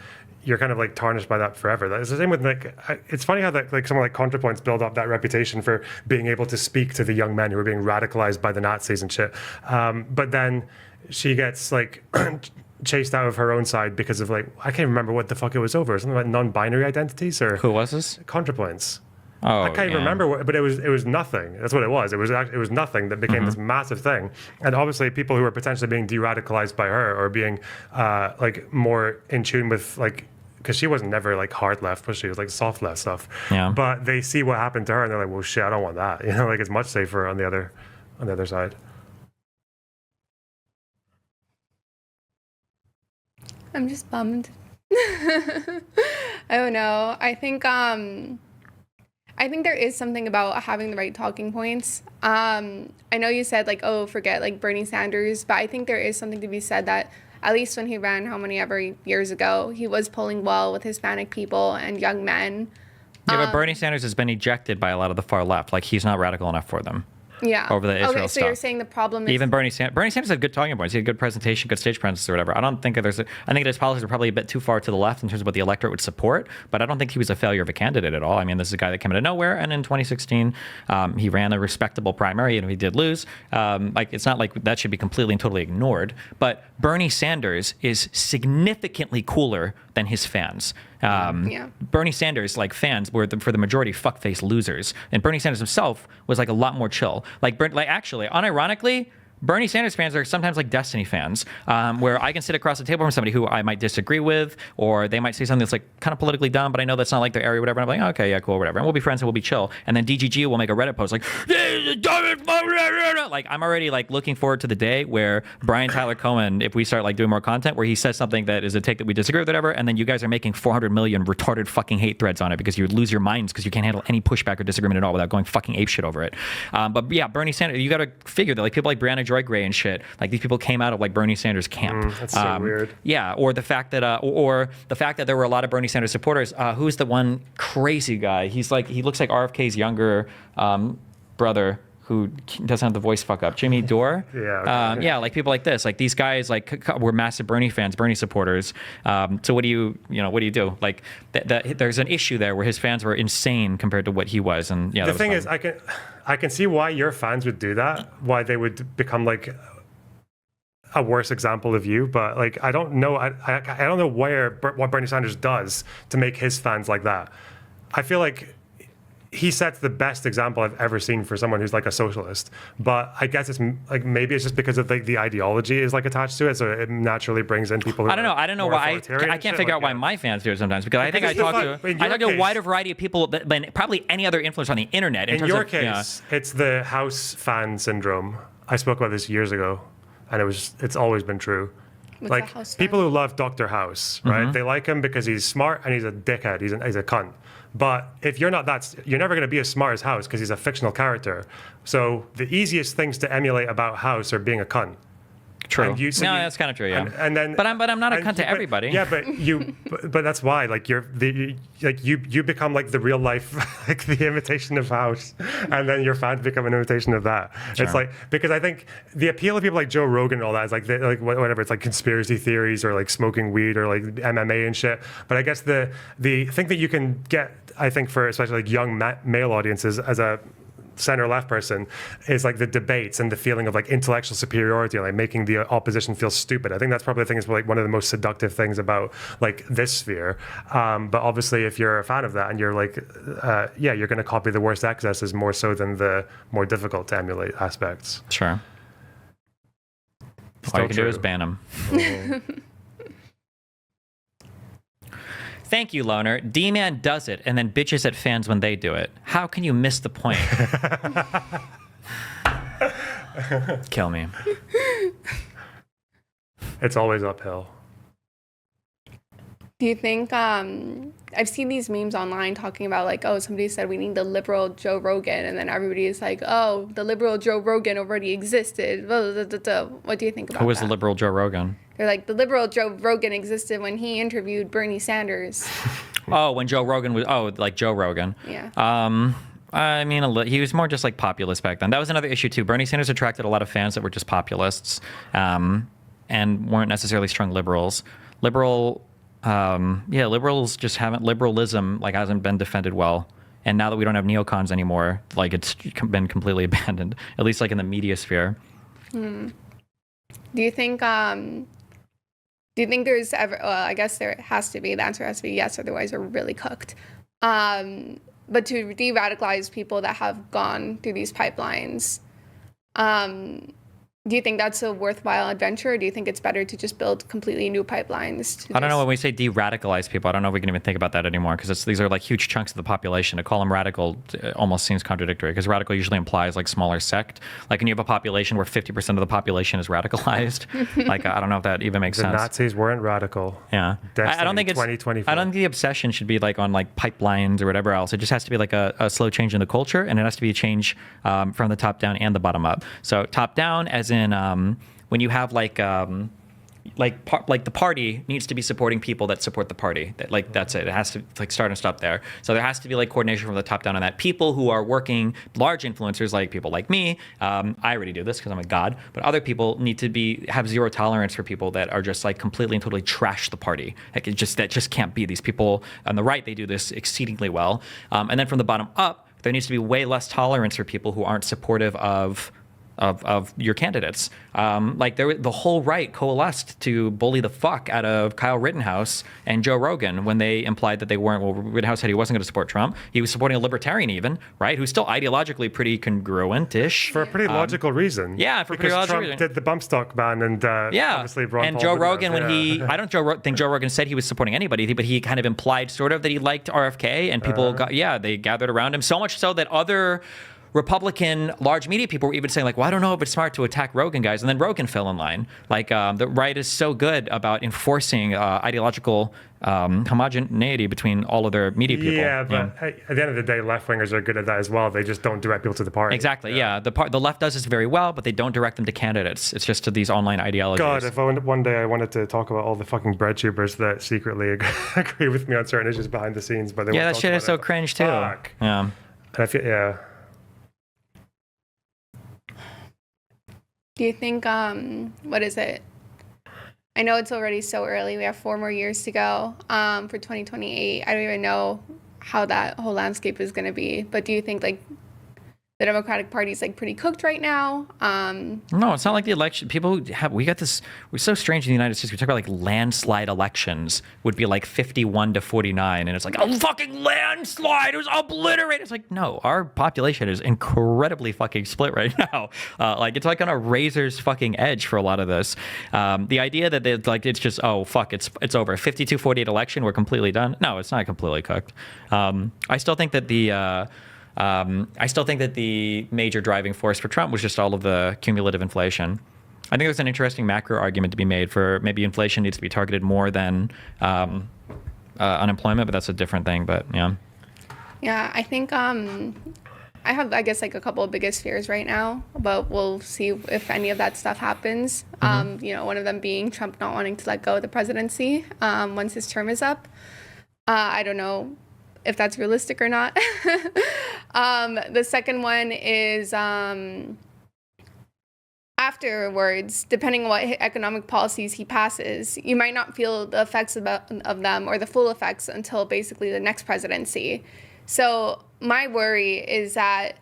you're kind of like tarnished by that forever. It's the same with like, it's funny how that like someone like ContraPoints build up that reputation for being able to speak to the young men who are being radicalized by the Nazis and shit. But then she gets like chased out of her own side because of like, I can't remember what the fuck it was over. Something about non-binary identities, or who was this? ContraPoints. Oh, I can't even remember, but it was nothing. That's what it was. It was nothing that became this massive thing. And obviously, people who were potentially being de-radicalized by her, or being like more in tune with like, because she wasn't never like hard left, but she was like soft left stuff. Yeah. But they see what happened to her, and they're like, well, shit, I don't want that. You know, like, it's much safer on the other side. I'm just bummed. I don't know. I think there is something about having the right talking points. I know you said like, oh, forget like Bernie Sanders, but I think there is something to be said that at least when he ran how many ever years ago, he was polling well with Hispanic people and young men. Yeah, but Bernie Sanders has been ejected by a lot of the far left. Like, he's not radical enough for them. Yeah. Over the Israel okay, so stuff. you're saying the problem is... Even Bernie Sanders had good talking points. He had good presentation, good stage presence or whatever. I think his policies are probably a bit too far to the left in terms of what the electorate would support, but I don't think he was a failure of a candidate at all. I mean, this is a guy that came out of nowhere, and in 2016, he ran a respectable primary, and he did lose. Like, it's not like that should be completely and totally ignored, but Bernie Sanders is significantly cooler than his fans. Bernie Sanders, like, fans were for the majority fuckface losers, and Bernie Sanders himself was like a lot more chill. Actually, unironically, Bernie Sanders fans are sometimes like Destiny fans, where I can sit across the table from somebody who I might disagree with, or they might say something that's like kind of politically dumb, but I know that's not like their area, whatever. And I'm like, okay, yeah, cool, whatever. And we'll be friends and we'll be chill. And then DGG will make a Reddit post like, like I'm already like looking forward to the day where Brian Tyler Cohen, if we start like doing more content, where he says something that is a take that we disagree with, whatever, and then you guys are making 400 million retarded fucking hate threads on it because you would lose your minds because you can't handle any pushback or disagreement at all without going fucking apeshit over it. But yeah, Bernie Sanders, you got to figure that like people like Brianna Joy Gray and shit, like these people came out of like Bernie Sanders camp. That's so weird. Yeah, or the fact that there were a lot of Bernie Sanders supporters. Who's the one crazy guy? He looks like RFK's younger brother who doesn't have the voice fuck up. Jimmy Dore. Yeah. Yeah, like people like this. Like these guys like were massive Bernie fans, Bernie supporters. So what do you do? Like there's an issue there where his fans were insane compared to what he was. And yeah, the thing is, I can see why your fans would do that. Why they would become like a worse example of you, but like I don't know. I don't know what Bernie Sanders does to make his fans like that. I feel like he sets the best example I've ever seen for someone who's like a socialist. But I guess it's like maybe it's just because of like the ideology is like attached to it, so it naturally brings in people. I don't know why. I can't figure out why my fans do it sometimes because I think I talk to a wider variety of people than probably any other influencer on the internet. In your case, it's the house fan syndrome. I spoke about this years ago, and it's always been true. What's like people who love Dr. House, right? Mm-hmm. They like him because he's smart and he's a dickhead. He's a cunt. But if you're not you're never going to be as smart as House because he's a fictional character. So the easiest things to emulate about House are being a cunt. True. That's kind of true. Yeah. And then, but I'm not a cunt to everybody. Yeah, but that's why like you become like the real life, like the imitation of House, and then your fans become an imitation of that. Sure. It's like because I think the appeal of people like Joe Rogan and all that is like whatever it's like conspiracy theories or like smoking weed or like MMA and shit. But I guess the thing that you can get, I think for especially like young male audiences as a center left person is like the debates and the feeling of like intellectual superiority and like making the opposition feel stupid. I think that's probably the thing is like one of the most seductive things about like this sphere. But obviously if you're a fan of that and you're like, you're going to copy the worst excesses more so than the more difficult to emulate aspects. Sure. All you can do is ban them. Thank you, Loner. D-Man does it and then bitches at fans when they do it. How can you miss the point? Kill me. It's always uphill. Do you think, I've seen these memes online talking about like, oh, somebody said we need the liberal Joe Rogan, and then everybody is like, oh, the liberal Joe Rogan already existed. What do you think about that? Who was the liberal Joe Rogan? They're like, the liberal Joe Rogan existed when he interviewed Bernie Sanders. When Joe Rogan was, like Joe Rogan. Yeah. I mean, he was more just like populist back then. That was another issue too. Bernie Sanders attracted a lot of fans that were just populists and weren't necessarily strong liberals. Liberals just liberalism like hasn't been defended well. And now that we don't have neocons anymore, like it's been completely abandoned, at least like in the media sphere. Do you think there's ever, I guess there has to be, the answer has to be yes, otherwise we're really cooked. But to de-radicalize people that have gone through these pipelines, do you think that's a worthwhile adventure, or do you think it's better to just build completely new pipelines? I don't know. When we say de-radicalize people, I don't know if we can even think about that anymore because these are like huge chunks of the population. To call them radical almost seems contradictory because radical usually implies like smaller sect. Like when you have a population where 50% of the population is radicalized, like I don't know if that even makes sense. The Nazis weren't radical. Yeah. I don't think it's 2024. I don't think the obsession should be like on like pipelines or whatever else. It just has to be like a slow change in the culture, and it has to be a change from the top down and the bottom up. So top down as in when you have like the party needs to be supporting people that support the party. That's it. It has to like start and stop there. So there has to be like coordination from the top down on that. People who are working, large influencers like people like me, I already do this because I'm a god, but other people need to have zero tolerance for people that are just like completely and totally trash the party. Like that just can't be. These people on the right, they do this exceedingly well. And then from the bottom up, there needs to be way less tolerance for people who aren't supportive of of your candidates. Like the whole right coalesced to bully the fuck out of Kyle Rittenhouse and Joe Rogan when they implied that they weren't. Well, Rittenhouse said he wasn't going to support Trump. He was supporting a libertarian even, right? Who's still ideologically pretty congruent-ish. For a pretty logical reason. Yeah, for a pretty logical Trump reason. did the bump stock ban and obviously Ron and Paul Joe didn't Rogan, have, when I don't think Joe Rogan said he was supporting anybody, but he kind of implied sort of that he liked RFK, and people they gathered around him, so much so that other Republican large media people were even saying, like, well, I don't know if it's smart to attack Rogan, guys. And then Rogan fell in line. Like, the right is so good about enforcing ideological homogeneity between all of their media people. Yeah, but at the end of the day, left-wingers are good at that as well. They just don't direct people to the party. Exactly, yeah. The left does this very well, but they don't direct them to candidates. It's just to these online ideologies. God, if one day I wanted to talk about all the fucking bread tubers that secretly agree with me on certain issues behind the scenes, but they won't that talk shit about is so it. cringe, too. Fuck. Yeah. And I feel, Do you think, what is it? I know it's already so early. We have 4 more years to go for 2028. I don't even know how that whole landscape is going to be. But do you think, like, the Democratic Party is, like, pretty cooked right now? No, it's not like the election. We're so strange in the United States. We talk about, like, landslide elections would be, like, 51 to 49. And it's like, a fucking landslide. It was obliterated. It's like, no, our population is incredibly fucking split right now. Like, it's like on a razor's fucking edge for a lot of this. The idea that it's just, oh, fuck, it's over. 52-48 election, we're completely done. No, it's not completely cooked. I still think that the major driving force for Trump was just all of the cumulative inflation. I think there's an interesting macro argument to be made for maybe inflation needs to be targeted more than unemployment, but that's a different thing. But yeah. Yeah, I think I have, I guess, like a couple of biggest fears right now, but we'll see if any of that stuff happens. One of them being Trump not wanting to let go of the presidency once his term is up. I don't know if that's realistic or not. The second one is afterwards, depending on what economic policies he passes, you might not feel the effects of them or the full effects until basically the next presidency. So my worry is that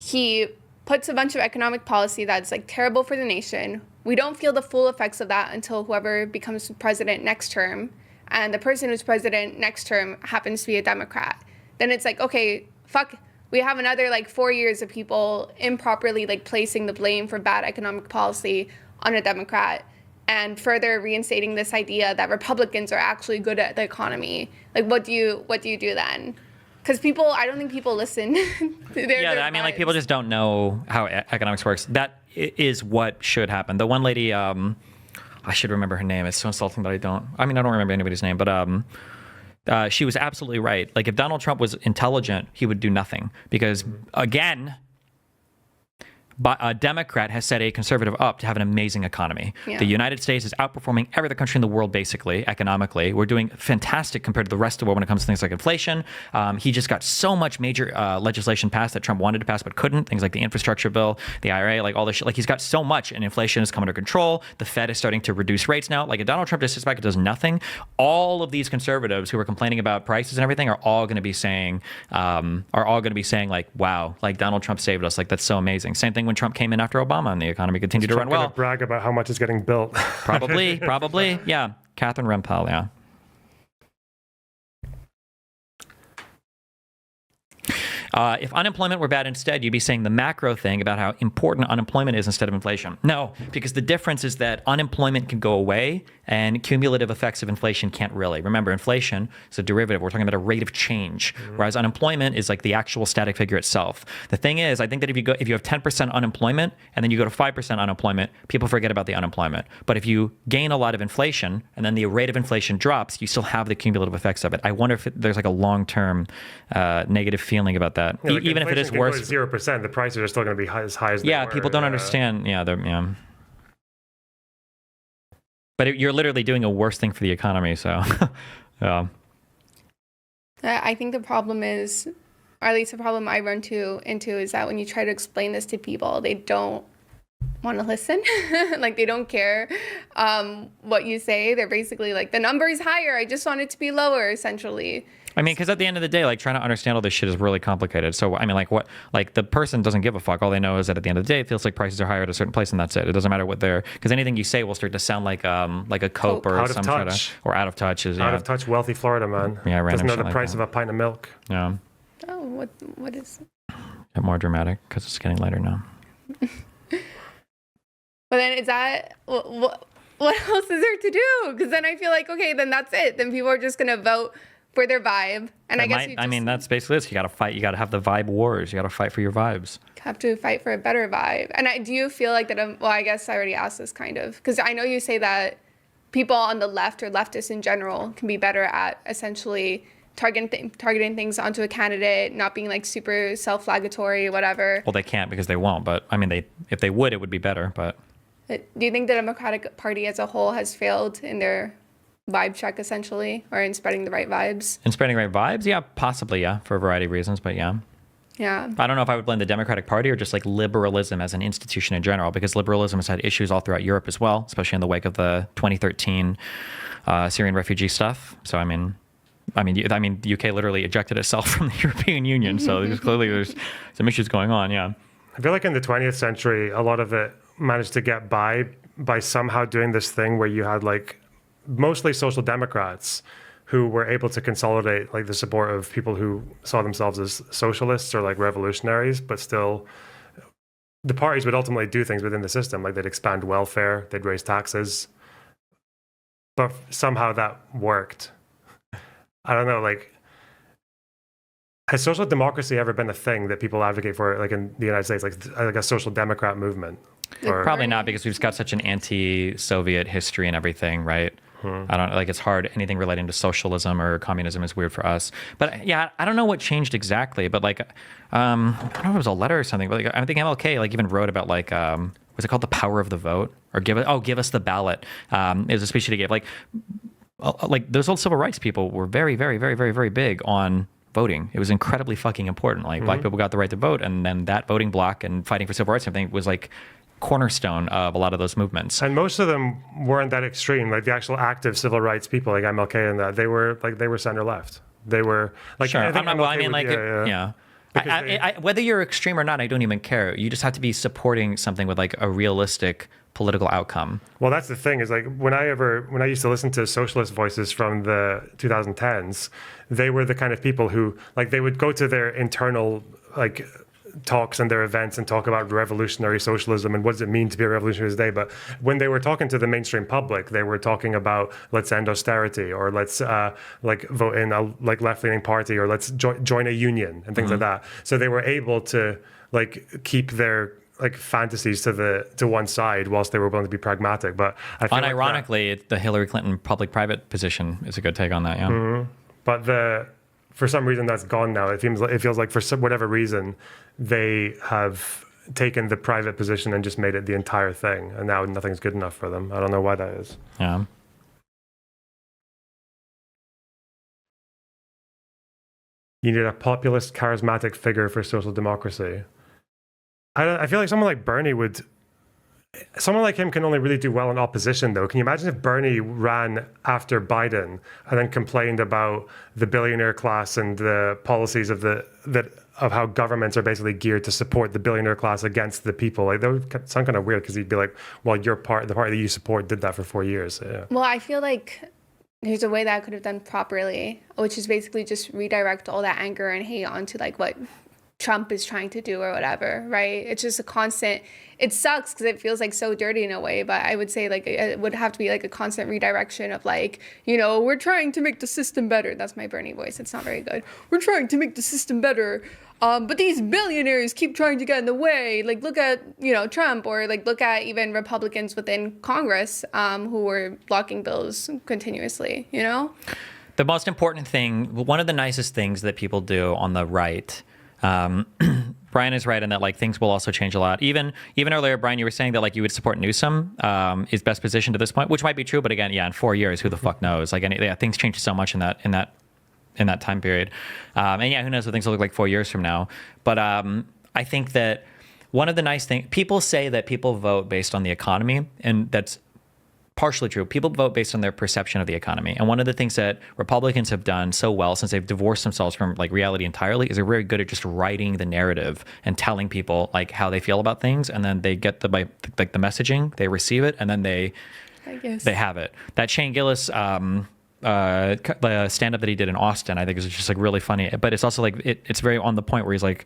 he puts a bunch of economic policy that's like terrible for the nation. We don't feel the full effects of that until whoever becomes president next term. And the person who's president next term happens to be a Democrat. Then it's like, okay, fuck, we have another like 4 years of people improperly like placing the blame for bad economic policy on a Democrat and further reinstating this idea that Republicans are actually good at the economy. Like, what do you do then? Because I don't think people listen. Like people just don't know how economics works. That is what should happen. The one lady, I should remember her name. It's so insulting that I don't remember anybody's name, but she was absolutely right. Like, if Donald Trump was intelligent, he would do nothing because, again, a Democrat has set a conservative up to have an amazing economy. Yeah. The United States is outperforming every other country in the world, basically, economically. We're doing fantastic compared to the rest of the world when it comes to things like inflation. He just got so much major legislation passed that Trump wanted to pass but couldn't. Things like the infrastructure bill, the IRA, like all this shit. Like, he's got so much, and inflation has come under control. The Fed is starting to reduce rates now. Like, if Donald Trump just sits back and does nothing, all of these conservatives who are complaining about prices and everything are all going to be saying, like, wow, like Donald Trump saved us. Like, that's so amazing. Same thing when Trump came in after Obama and the economy continued to run well. Brag about how much is getting built. Probably, yeah. Catherine Rempel, yeah. If unemployment were bad instead, you'd be saying the macro thing about how important unemployment is instead of inflation. No, because the difference is that unemployment can go away and cumulative effects of inflation can't really. Remember, inflation is a derivative. We're talking about a rate of change, whereas unemployment is like the actual static figure itself. The thing is, I think that if you have 10% unemployment and then you go to 5% unemployment, people forget about the unemployment. But if you gain a lot of inflation and then the rate of inflation drops, you still have the cumulative effects of it. I wonder if there's like a long-term negative feeling about that. Yeah, like even if it is worse, 0%, the prices are still going to be as high as they were. People don't understand. Yeah. But you're literally doing a worse thing for the economy. So, yeah. I think the problem is, or at least the problem I run into is that when you try to explain this to people, they don't want to listen. Like they don't care what you say. They're basically like, the number is higher, I just want it to be lower, essentially. I mean, because at the end of the day, like trying to understand all this shit is really complicated. So, I mean, like the person doesn't give a fuck. All they know is that at the end of the day, it feels like prices are higher at a certain place, and that's it. It doesn't matter what they're, because anything you say will start to sound like a cope or Out of some sort touch. of, or out of touch is Out of touch, wealthy Florida man. Yeah, random Doesn't know shit the like price that. of a pint of milk. Yeah, Oh, what is? get more dramatic because it's getting later now. But then is that what else is there to do? Because then I feel like, okay, then that's it. Then people are just gonna vote for their vibe, and I guess you just I mean, that's basically it. You got to fight. You got to have the vibe wars. You got to fight for your vibes. have to fight for a better vibe. And do you feel like that? Well, I guess I already asked this kind of, because I know you say that people on the left or leftists in general can be better at essentially targeting things onto a candidate, not being like super self-flagellatory, whatever. Well, they can't because they won't. But I mean, if they would, it would be better. But Do you think the Democratic Party as a whole has failed in their vibe check, essentially, or in spreading the right vibes? in spreading right vibes, yeah, possibly, yeah, for a variety of reasons. But yeah. Yeah. I don't know if I would blame the Democratic Party or just like liberalism as an institution in general, because liberalism has had issues all throughout Europe as well, especially in the wake of the 2013 Syrian refugee stuff. So I mean, the UK literally ejected itself from the European Union, so there's some issues going on. Yeah, I feel like in the 20th century, a lot of it managed to get by somehow doing this thing where you had like mostly social democrats who were able to consolidate like the support of people who saw themselves as socialists or like revolutionaries, but still the parties would ultimately do things within the system. Like they'd expand welfare, they'd raise taxes, but somehow that worked. I don't know, like, has social democracy ever been a thing that people advocate for, like in the United States, like a social democrat movement? Or, probably not, because we've got such an anti-Soviet history and everything, right? I don't like, it's hard. Anything relating to socialism or communism is weird for us. But yeah, I don't know what changed exactly. But like, I don't know if it was a letter or something. But like, I think MLK like even wrote about like, was it called The Power of the Vote, or give us the ballot? It was a speech that he gave. Like those old civil rights people were very, very, very, very, very big on voting. It was incredibly fucking important. Like black people got the right to vote, and then that voting block and fighting for civil rights and everything was like cornerstone of a lot of those movements. And most of them weren't that extreme. Like the actual active civil rights people, like MLK and that, they were center left. They were like, Sure. I think Yeah. Whether you're extreme or not, I don't even care. You just have to be supporting something with like a realistic political outcome. Well, that's the thing is like when I used to listen to socialist voices from the 2010s, they were the kind of people who like they would go to their internal like talks and their events and talk about revolutionary socialism and what does it mean to be a revolutionary today. But when they were talking to the mainstream public, they were talking about let's end austerity, or let's like vote in a like left-leaning party, or let's join a union and things like that. So they were able to like keep their like fantasies to one side whilst they were willing to be pragmatic. But I feel unironically, the Hillary Clinton public-private position is a good take on that. Yeah. But for some reason that's gone now. It feels like for whatever reason they have taken the private position and just made it the entire thing, and now nothing's good enough for them. I don't know why that is. Yeah. You need a populist, charismatic figure for social democracy. I feel like someone like Bernie someone like him can only really do well in opposition, though. Can you imagine if Bernie ran after Biden and then complained about the billionaire class and the policies of how governments are basically geared to support the billionaire class against the people? Like that would sound kind of weird, because he'd be like, "Well, the party that you support did that for 4 years." Yeah. Well, I feel like there's a way that I could have done properly, which is basically just redirect all that anger and hate onto like what Trump is trying to do or whatever, right? It's just a constant, it sucks because it feels like so dirty in a way, but I would say like it would have to be like a constant redirection of like, we're trying to make the system better. That's my Bernie voice. It's not very good. We're trying to make the system better. But these billionaires keep trying to get in the way. Like look at, Trump, or like look at even Republicans within Congress who were blocking bills continuously, The most important thing, one of the nicest things that people do on the right, Brian is right in that like things will also change a lot. Even earlier, Brian, you were saying that like you would support Newsom is best positioned to this point, which might be true, but again, yeah, in 4 years, who the fuck knows? Like things change so much in that time period, and yeah, who knows what things will look like 4 years from now? But I think that one of the nice things, people say that people vote based on the economy, and that's partially true. People vote based on their perception of the economy. And one of the things that Republicans have done so well since they've divorced themselves from like reality entirely is they're very good at just writing the narrative and telling people like how they feel about things. And then they get the messaging, they receive it, and then they have it. That Shane Gillis, the stand-up that he did in Austin, I think is just like really funny, but it's also like it's very on the point where he's like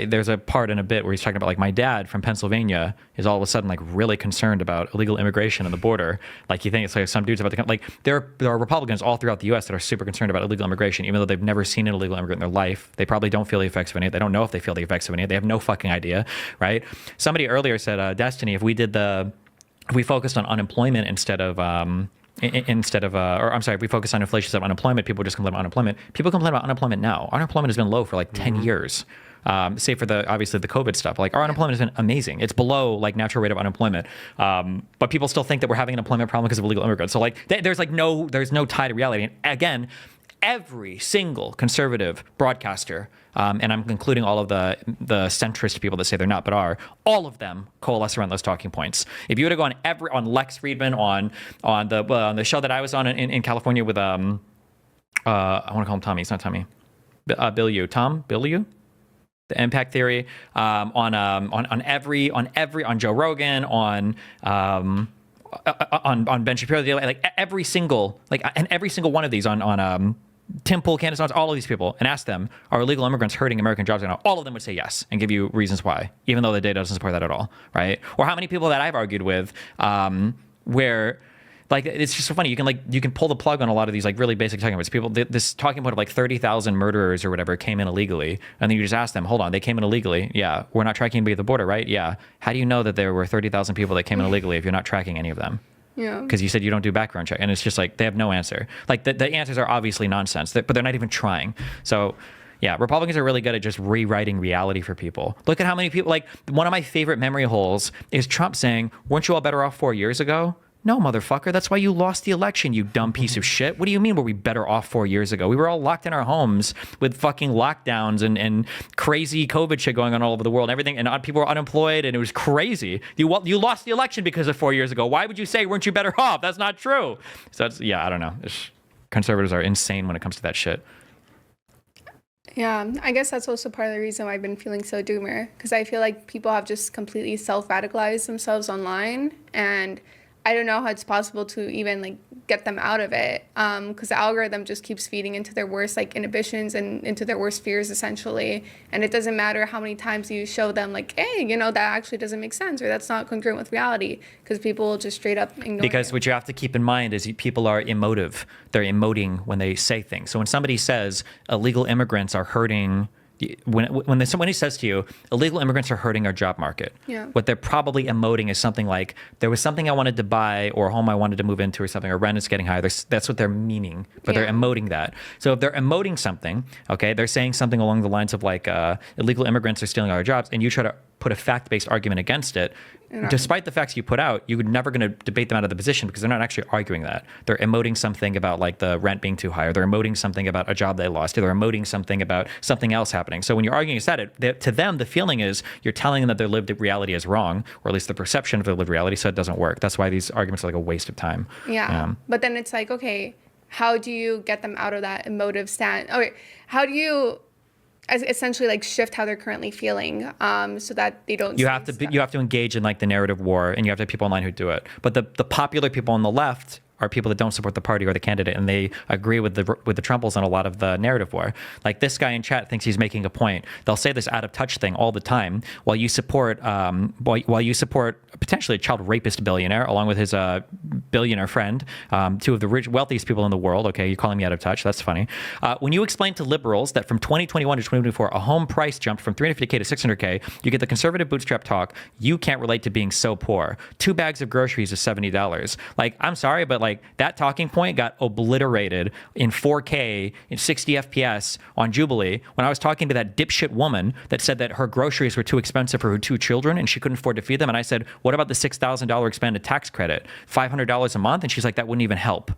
there's a part in a bit where he's talking about like my dad from Pennsylvania is all of a sudden like really concerned about illegal immigration on the border. Like you think it's like some dudes about to come, like there are Republicans all throughout the US that are super concerned about illegal immigration, even though they've never seen an illegal immigrant in their life. They probably don't feel the effects of any. They don't know if they feel the effects of any. They have no fucking idea, right? Somebody earlier said, Destiny, if we focused on unemployment instead of if we focus on inflation instead of unemployment, people just complain about unemployment. People complain about unemployment now. Unemployment has been low for like 10 years. Save for obviously the COVID stuff. Like our unemployment has been amazing. It's below like natural rate of unemployment. But people still think that we're having an employment problem because of illegal immigrants. So like there's no tie to reality. And again, every single conservative broadcaster, and I'm including all of the centrist people that say they're not but are, all of them coalesce around those talking points. If you were to go on Lex Friedman, on the show that I was on in California with I want to call him Tommy. It's not Tommy. Bill Yu. The Impact Theory, on Joe Rogan, on Ben Shapiro, like every single one of these on Tim Pool, Candace Owens, all of these people, and ask them, are illegal immigrants hurting American jobs right now? All of them would say yes and give you reasons why, even though the data doesn't support that at all, right? Or how many people that I've argued with where like it's just so funny. You can pull the plug on a lot of these like really basic talking points. People, this talking point of like 30,000 murderers or whatever came in illegally, and then you just ask them, hold on, they came in illegally? Yeah, we're not tracking anybody at the border, right? Yeah. How do you know that there were 30,000 people that came in illegally if you're not tracking any of them? Yeah. Because you said you don't do background check, and it's just like they have no answer. Like the answers are obviously nonsense, but they're not even trying. So. Yeah, Republicans are really good at just rewriting reality for people. Look at how many people, like one of my favorite memory holes is Trump saying, weren't you all better off 4 years ago? No, motherfucker. That's why you lost the election, you dumb piece of shit. What do you mean were we better off 4 years ago? We were all locked in our homes with fucking lockdowns and crazy COVID shit going on all over the world. Everything, and people were unemployed, and it was crazy. You lost the election because of 4 years ago. Why would you say, weren't you better off? That's not true. So I don't know. Conservatives are insane when it comes to that shit. Yeah, I guess that's also part of the reason why I've been feeling so doomer, because I feel like people have just completely self-radicalized themselves online, and I don't know how it's possible to even like get them out of it, because the algorithm just keeps feeding into their worst like inhibitions and into their worst fears essentially, and it doesn't matter how many times you show them like, hey, that actually doesn't make sense or that's not congruent with reality, because people will just straight up ignore Because it. what you have to keep in mind is people are emotive. They're emoting when they say things. So when somebody says illegal immigrants are hurting, when somebody says to you, illegal immigrants are hurting our job market, what they're probably emoting is something like, there was something I wanted to buy or a home I wanted to move into or something, or rent is getting higher. That's what they're meaning, but they're emoting that. So if they're emoting something, okay, they're saying something along the lines of like, illegal immigrants are stealing our jobs, and you try to put a fact-based argument against it, despite the facts you put out, you're never going to debate them out of the position because they're not actually arguing that. They're emoting something about like the rent being too high, or they're emoting something about a job they lost, or they're emoting something about something else happening. So when you're arguing against that, to them, the feeling is you're telling them that their lived reality is wrong, or at least the perception of their lived reality, so it doesn't work. That's why these arguments are like a waste of time. Yeah. But then it's like, okay, how do you get them out of that emotive stand? Okay, how do you essentially like shift how they're currently feeling, so that they don't. You have to engage in like the narrative war, and you have to have people online who do it. But the popular people on the left are people that don't support the party or the candidate, and they agree with the Trumples on a lot of the narrative war. Like this guy in chat thinks he's making a point. They'll say this out of touch thing all the time while you support potentially a child rapist billionaire along with his billionaire friend, two of the wealthiest people in the world. Okay, you're calling me out of touch. That's funny. When you explain to liberals that from 2021 to 2024 a home price jumped from 350K to 600K, you get the conservative bootstrap talk. You can't relate to being so poor. 2 bags of groceries is $70. Like, I'm sorry, but like that talking point got obliterated in 4K in 60 FPS on Jubilee when I was talking to that dipshit woman that said that her groceries were too expensive for her 2 children and she couldn't afford to feed them. And I said, what about the $6,000 expanded tax credit, $500 a month? And she's like, that wouldn't even help.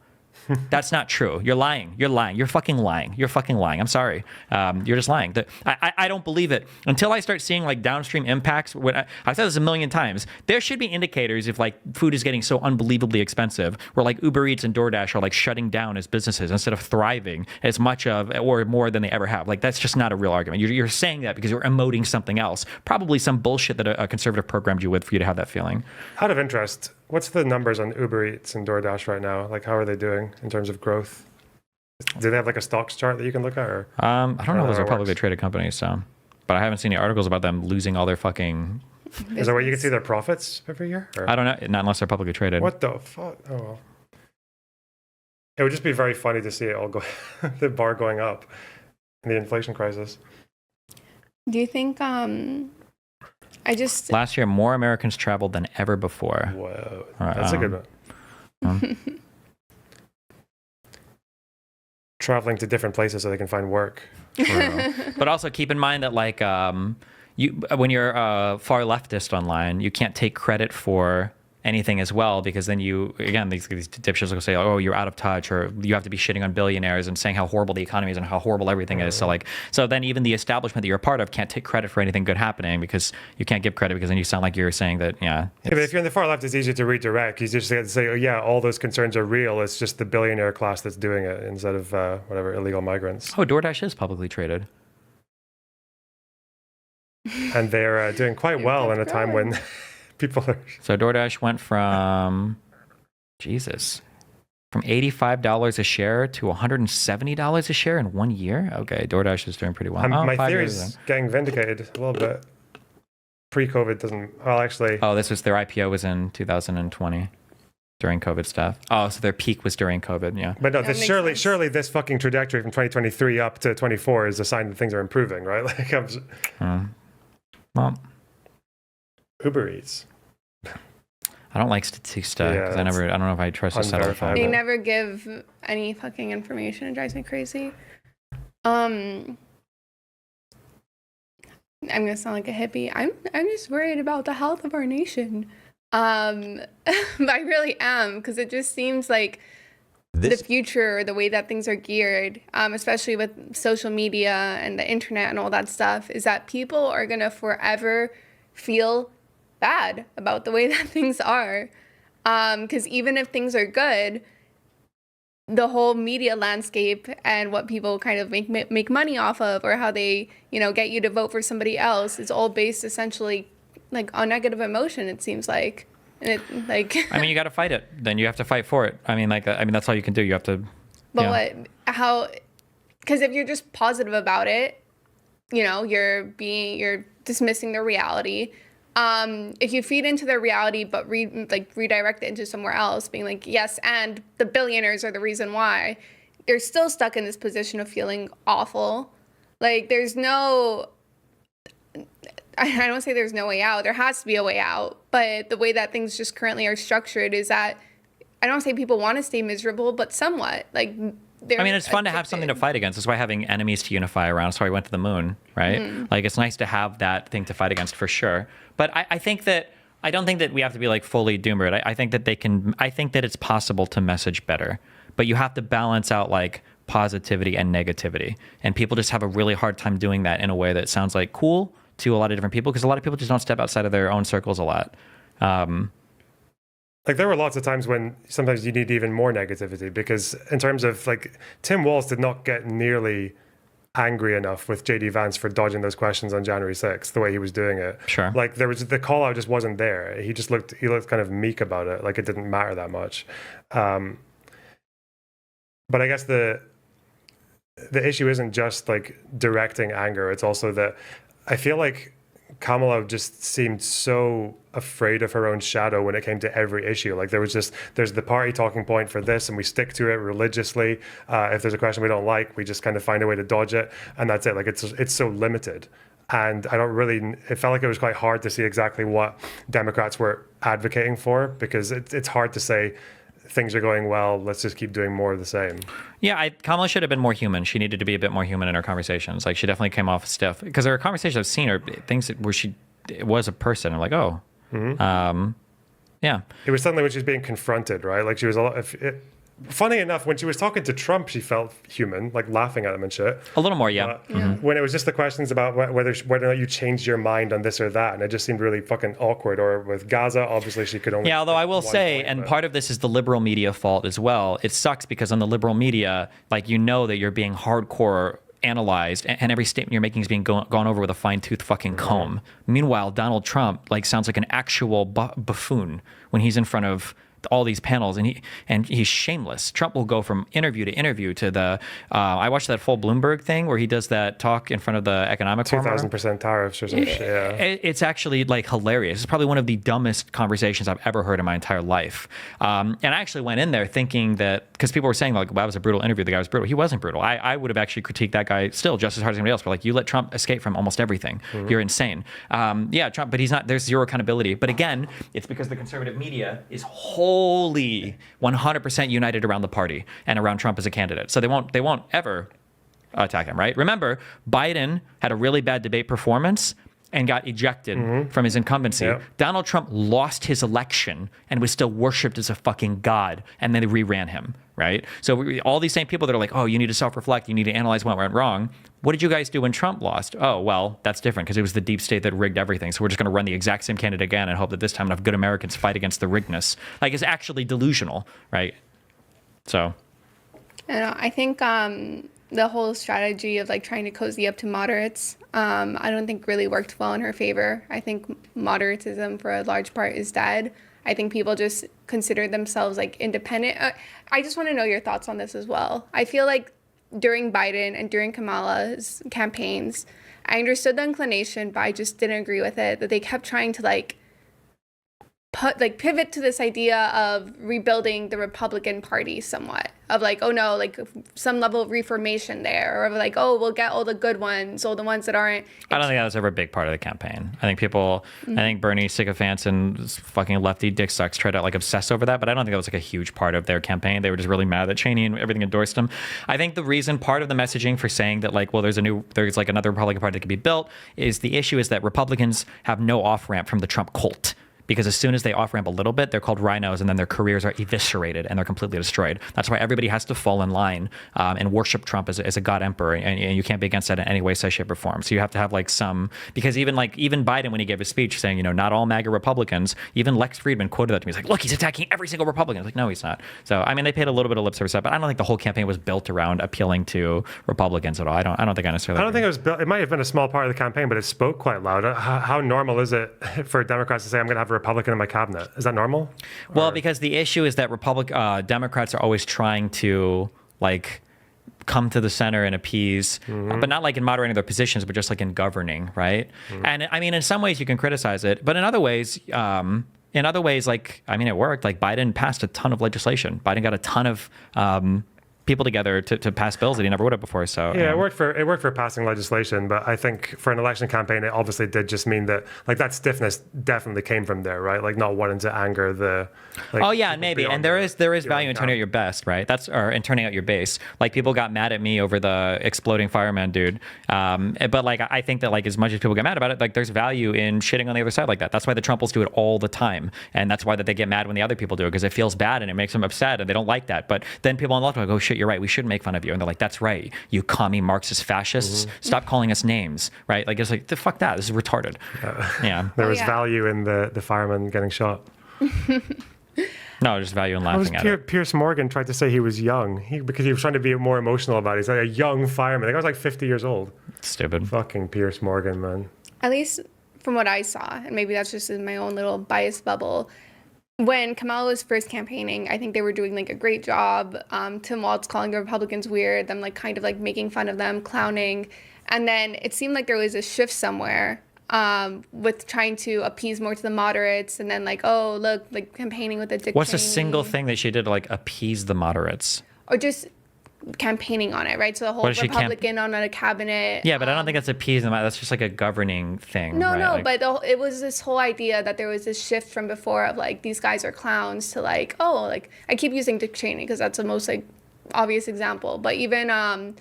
That's not true. You're lying. You're lying. You're fucking lying. You're fucking lying. I'm sorry. You're just lying. I don't believe it until I start seeing like downstream impacts. I've said this a million times. There should be indicators if like food is getting so unbelievably expensive, where like Uber Eats and DoorDash are like shutting down as businesses instead of thriving as much of or more than they ever have. Like that's just not a real argument. You're saying that because you're emoting something else, probably some bullshit that a conservative programmed you with for you to have that feeling. Out of interest, what's the numbers on Uber Eats and DoorDash right now? Like, how are they doing in terms of growth? Do they have like a stocks chart that you can look at? Or I don't know if those are publicly traded companies, so, but I haven't seen any articles about them losing all their fucking. Is there a way you can see their profits every year? Or? I don't know, not unless they're publicly traded. What the fuck? Oh, well. It would just be very funny to see it all go, the bar going up in the inflation crisis. Do you think Last year, more Americans traveled than ever before. Whoa, that's a good one. Traveling to different places so they can find work. But also keep in mind that like when you're far leftist online, you can't take credit for anything as well, because then you, again, these dipshits will say, oh, you're out of touch, or you have to be shitting on billionaires and saying how horrible the economy is and how horrible everything is. So then even the establishment that you're a part of can't take credit for anything good happening, because you can't give credit, because then you sound like you're saying that, yeah. But if you're in the far left, it's easy to redirect. You just have to say, oh yeah, all those concerns are real. It's just the billionaire class that's doing it instead of whatever, illegal migrants. Oh, DoorDash is publicly traded. And they're doing quite well in a time when people are... So DoorDash went from $85 a share to $170 a share in 1 year. Okay, DoorDash is doing pretty well. My theory is getting vindicated a little bit. Pre-COVID doesn't... Well, actually... Oh, their IPO was in 2020 during COVID stuff. Oh, so their peak was during COVID, yeah. But no, surely this fucking trajectory from 2023 up to 24 is a sign that things are improving, right? Like, well, Uber Eats. I don't like Statista because I don't know if I trust the satellite. They never give any fucking information. It drives me crazy. I'm gonna sound like a hippie. I'm just worried about the health of our nation. But I really am, because it just seems like the future, the way that things are geared, especially with social media and the internet and all that stuff, is that people are gonna forever feel bad about the way that things are, because even if things are good, the whole media landscape and what people kind of make money off of, or how they get you to vote for somebody else, is all based essentially like on negative emotion, it seems like. And it, like I mean, you got to fight it, then you have to fight for it. I mean that's all you can do. You have to. But because if you're just positive about it, you're dismissing the reality. If you feed into their reality but redirect it into somewhere else, being like, yes, and the billionaires are the reason why, you're still stuck in this position of feeling awful. Like, there's no... I don't say there's no way out. There has to be a way out. But the way that things just currently are structured is that, I don't say people want to stay miserable, but somewhat. Like, it's fun to have something to fight against. That's why having enemies to unify around. That's why we went to the moon, right? Mm-hmm. Like, it's nice to have that thing to fight against for sure. But I don't think that we have to be like fully doomed. I think that it's possible to message better, but you have to balance out like positivity and negativity. And people just have a really hard time doing that in a way that sounds like cool to a lot of different people, because a lot of people just don't step outside of their own circles a lot. Like, there were lots of times when sometimes you need even more negativity, because in terms of like, Tim Walz did not get nearly angry enough with JD Vance for dodging those questions on January 6th, the way he was doing it. Sure. Like, the call out just wasn't there. He looked kind of meek about it. Like, it didn't matter that much. But I guess the issue isn't just like directing anger. It's also that I feel like Kamala just seemed so afraid of her own shadow when it came to every issue. Like, there's the party talking point for this, and we stick to it religiously. If there's a question we don't like, we just kind of find a way to dodge it, and that's it. Like, it's so limited. And it felt like it was quite hard to see exactly what Democrats were advocating for, because it's hard to say things are going well, let's just keep doing more of the same. Yeah, Kamala should have been more human. She needed to be a bit more human in her conversations. Like, she definitely came off stiff, because there are conversations I've seen her things where it was a person. I'm like, oh, mm-hmm. Yeah. It was suddenly when she was being confronted, right? Like, she was funny enough, when she was talking to Trump, she felt human, like laughing at him and shit. A little more, yeah. When it was just the questions about whether or not you changed your mind on this or that, and it just seemed really fucking awkward. Or with Gaza, obviously she could only. Yeah, although I will one say, point, and but- part of this is the liberal media fault as well. It sucks because on the liberal media, like, you know that you're being hardcore analyzed, and every statement you're making is being gone over with a fine-tooth fucking comb. Meanwhile, Donald Trump like sounds like an actual buffoon when he's in front of all these panels, and he's shameless. Trump will go from interview to interview to the. I watched that full Bloomberg thing where he does that talk in front of the economic forum. 2,000% tariffs or some shit. Yeah. It's actually like hilarious. It's probably one of the dumbest conversations I've ever heard in my entire life. And I actually went in there thinking that, because people were saying like, well, that was a brutal interview. The guy was brutal. He wasn't brutal. I would have actually critiqued that guy still just as hard as anybody else. But like, you let Trump escape from almost everything. You're insane. Yeah, Trump, but he's not. There's zero accountability. But again, it's because the conservative media is wholly 100% united around the party and around Trump as a candidate. So they won't ever attack him, right? Remember, Biden had a really bad debate performance and got ejected from his incumbency. Yep. Donald Trump lost his election and was still worshipped as a fucking god, and then they re-ran him, right? So all these same people that are like, oh, you need to self-reflect, you need to analyze what went wrong. What did you guys do when Trump lost? Oh, well, that's different because it was the deep state that rigged everything. So we're just going to run the exact same candidate again and hope that this time enough good Americans fight against the riggedness. Like, it's actually delusional, right? So. I don't know. I think the whole strategy of like trying to cozy up to moderates, I don't think really worked well in her favor. I think moderatism for a large part is dead. I think people just consider themselves like independent. I just want to know your thoughts on this as well. I feel like during Biden and during Kamala's campaigns, I understood the inclination, but I just didn't agree with it, that they kept trying to like pivot to this idea of rebuilding the Republican Party somewhat, of like, oh no, like some level of reformation there, or of like, oh, we'll get all the good ones, all the ones that aren't. I don't think that was ever a big part of the campaign. I think Bernie sycophants and fucking lefty dick sucks tried to like obsess over that, but I don't think that was like a huge part of their campaign. They were just really mad that Cheney and everything endorsed him. I think the reason, part of the messaging for saying that like, well, there's like another Republican Party that could be built, is the issue is that Republicans have no off-ramp from the Trump cult. Because as soon as they off-ramp a little bit, they're called rhinos, and then their careers are eviscerated and they're completely destroyed. That's why everybody has to fall in line and worship Trump as a god emperor, and you can't be against that in any way, size, shape, or form. So you have to have like some, because even Biden, when he gave his speech saying, not all MAGA Republicans, even Lex Friedman quoted that to me. He's like, look, he's attacking every single Republican. I was like, no, he's not. So I mean, they paid a little bit of lip service, but I don't think the whole campaign was built around appealing to Republicans at all. I don't think I necessarily. I don't think it was built. It might have been a small part of the campaign, but it spoke quite loud. How normal is it for Democrats to say, I'm going to have a Republican in my cabinet? Is that normal? Well, because the issue is that Democrats are always trying to like come to the center and appease, but not like in moderating their positions, but just like in governing, right? And I mean, in some ways you can criticize it, but in other ways, like, I mean, it worked. Like, Biden passed a ton of legislation. Biden got a ton of people together to pass bills that he never would have before. So yeah, it worked for passing legislation, but I think for an election campaign, it obviously did just mean that like that stiffness definitely came from there, right? Like not wanting to anger the. Like, oh yeah, maybe, and there is value in turning out your best, right? In turning out your base. Like, people got mad at me over the exploding fireman dude, but like I think that like as much as people get mad about it, like there's value in shitting on the other side like that. That's why the Trumpers do it all the time, and that's why that they get mad when the other people do it, because it feels bad and it makes them upset and they don't like that. But then people on the left are like, oh shit, you're right, we shouldn't make fun of you, and they're like, that's right, you commie Marxist fascists, stop calling us names, right? Like, it's like, fuck that, this is retarded. Yeah. There was value in the fireman getting shot. No, just value in laughing at it. Pierce Morgan tried to say he was young because he was trying to be more emotional about it. He's like a young fireman. The guy was like 50 years old. Stupid. Fucking Pierce Morgan, man. At least from what I saw, and maybe that's just in my own little bias bubble, when Kamala was first campaigning, I think they were doing like a great job. Tim Walz calling the Republicans weird, them like kind of like making fun of them, clowning. And then it seemed like there was a shift somewhere with trying to appease more to the moderates, and then like, oh, look, like campaigning with a Dick What's a Cheney. Single thing that she did to like appease the moderates? Or just campaigning on it, right? So the whole Republican on a cabinet. Yeah, but I don't think that's appeasing them. That's just like a governing thing. No, right? no, like, but it was this whole idea that there was this shift from before of like, these guys are clowns, to like, oh, like I keep using Dick Cheney because that's the most like obvious example. But even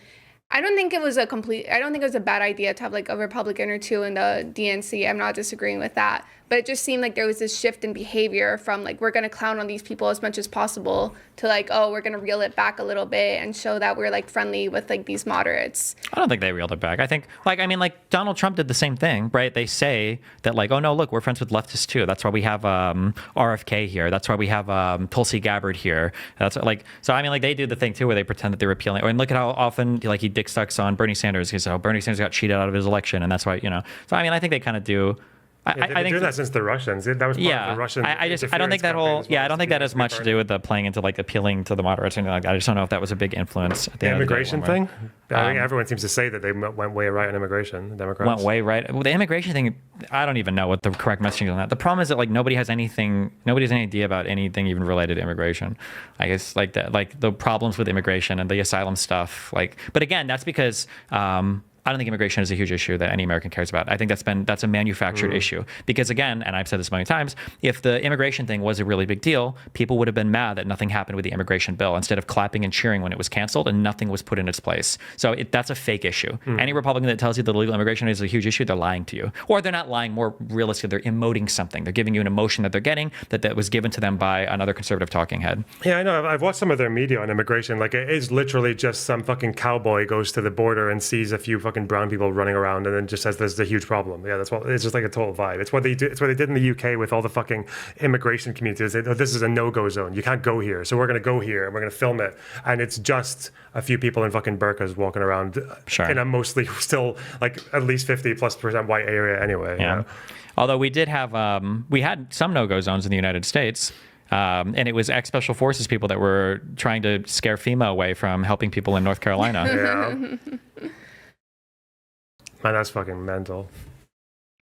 I don't think it was a bad idea to have like a Republican or two in the DNC. I'm not disagreeing with that. But it just seemed like there was this shift in behavior from like, we're going to clown on these people as much as possible to like, oh, we're going to reel it back a little bit and show that we're like friendly with like these moderates. I don't think they reeled it back. I think like Donald Trump did the same thing, right? They say that like, oh no, look, we're friends with leftists too. That's why we have RFK here. That's why we have Tulsi Gabbard here. That's like, so I mean, like they do the thing too where they pretend that they're appealing. And look at how often like he dick sucks on Bernie Sanders. He said, oh, Bernie Sanders got cheated out of his election, and that's why, you know. So I mean, I think they kind of do. They've been doing that since the Russians. That was part of the Russian. I don't think that whole. I don't think that has much to do with the playing into like appealing to the moderates or anything like that. I just don't know if that was a big influence. At the end immigration of the day, thing. I think everyone seems to say that they went way right on immigration. The Democrats went way right. Well, the immigration thing, I don't even know what the correct messaging is on that. The problem is that like nobody has any idea about anything even related to immigration. I guess like the problems with immigration and the asylum stuff. Like, but again, that's because. I don't think immigration is a huge issue that any American cares about. I think that's a manufactured issue. Because again, and I've said this a million times, if the immigration thing was a really big deal, people would have been mad that nothing happened with the immigration bill instead of clapping and cheering when it was canceled and nothing was put in its place. So that's a fake issue. Any Republican that tells you that illegal immigration is a huge issue, they're lying to you. Or they're not lying, more realistically, they're emoting something. They're giving you an emotion that they're getting that was given to them by another conservative talking head. Yeah, I know. I've watched some of their media on immigration. Like it is literally just some fucking cowboy goes to the border and sees a few fucking brown people running around and then just says there's a huge problem. Yeah, that's what it's just like a total vibe. It's what they do. It's what they did in the UK with all the fucking immigration communities. They, oh, this is a no-go zone. You can't go here. So we're going to go here and we're going to film it. And it's just a few people in fucking burqas walking around in a mostly still like at least 50+% white area anyway. Yeah. You know? Although we did have, we had some no-go zones in the United States. And it was ex-special forces people that were trying to scare FEMA away from helping people in North Carolina. Yeah. Man, that's fucking mental.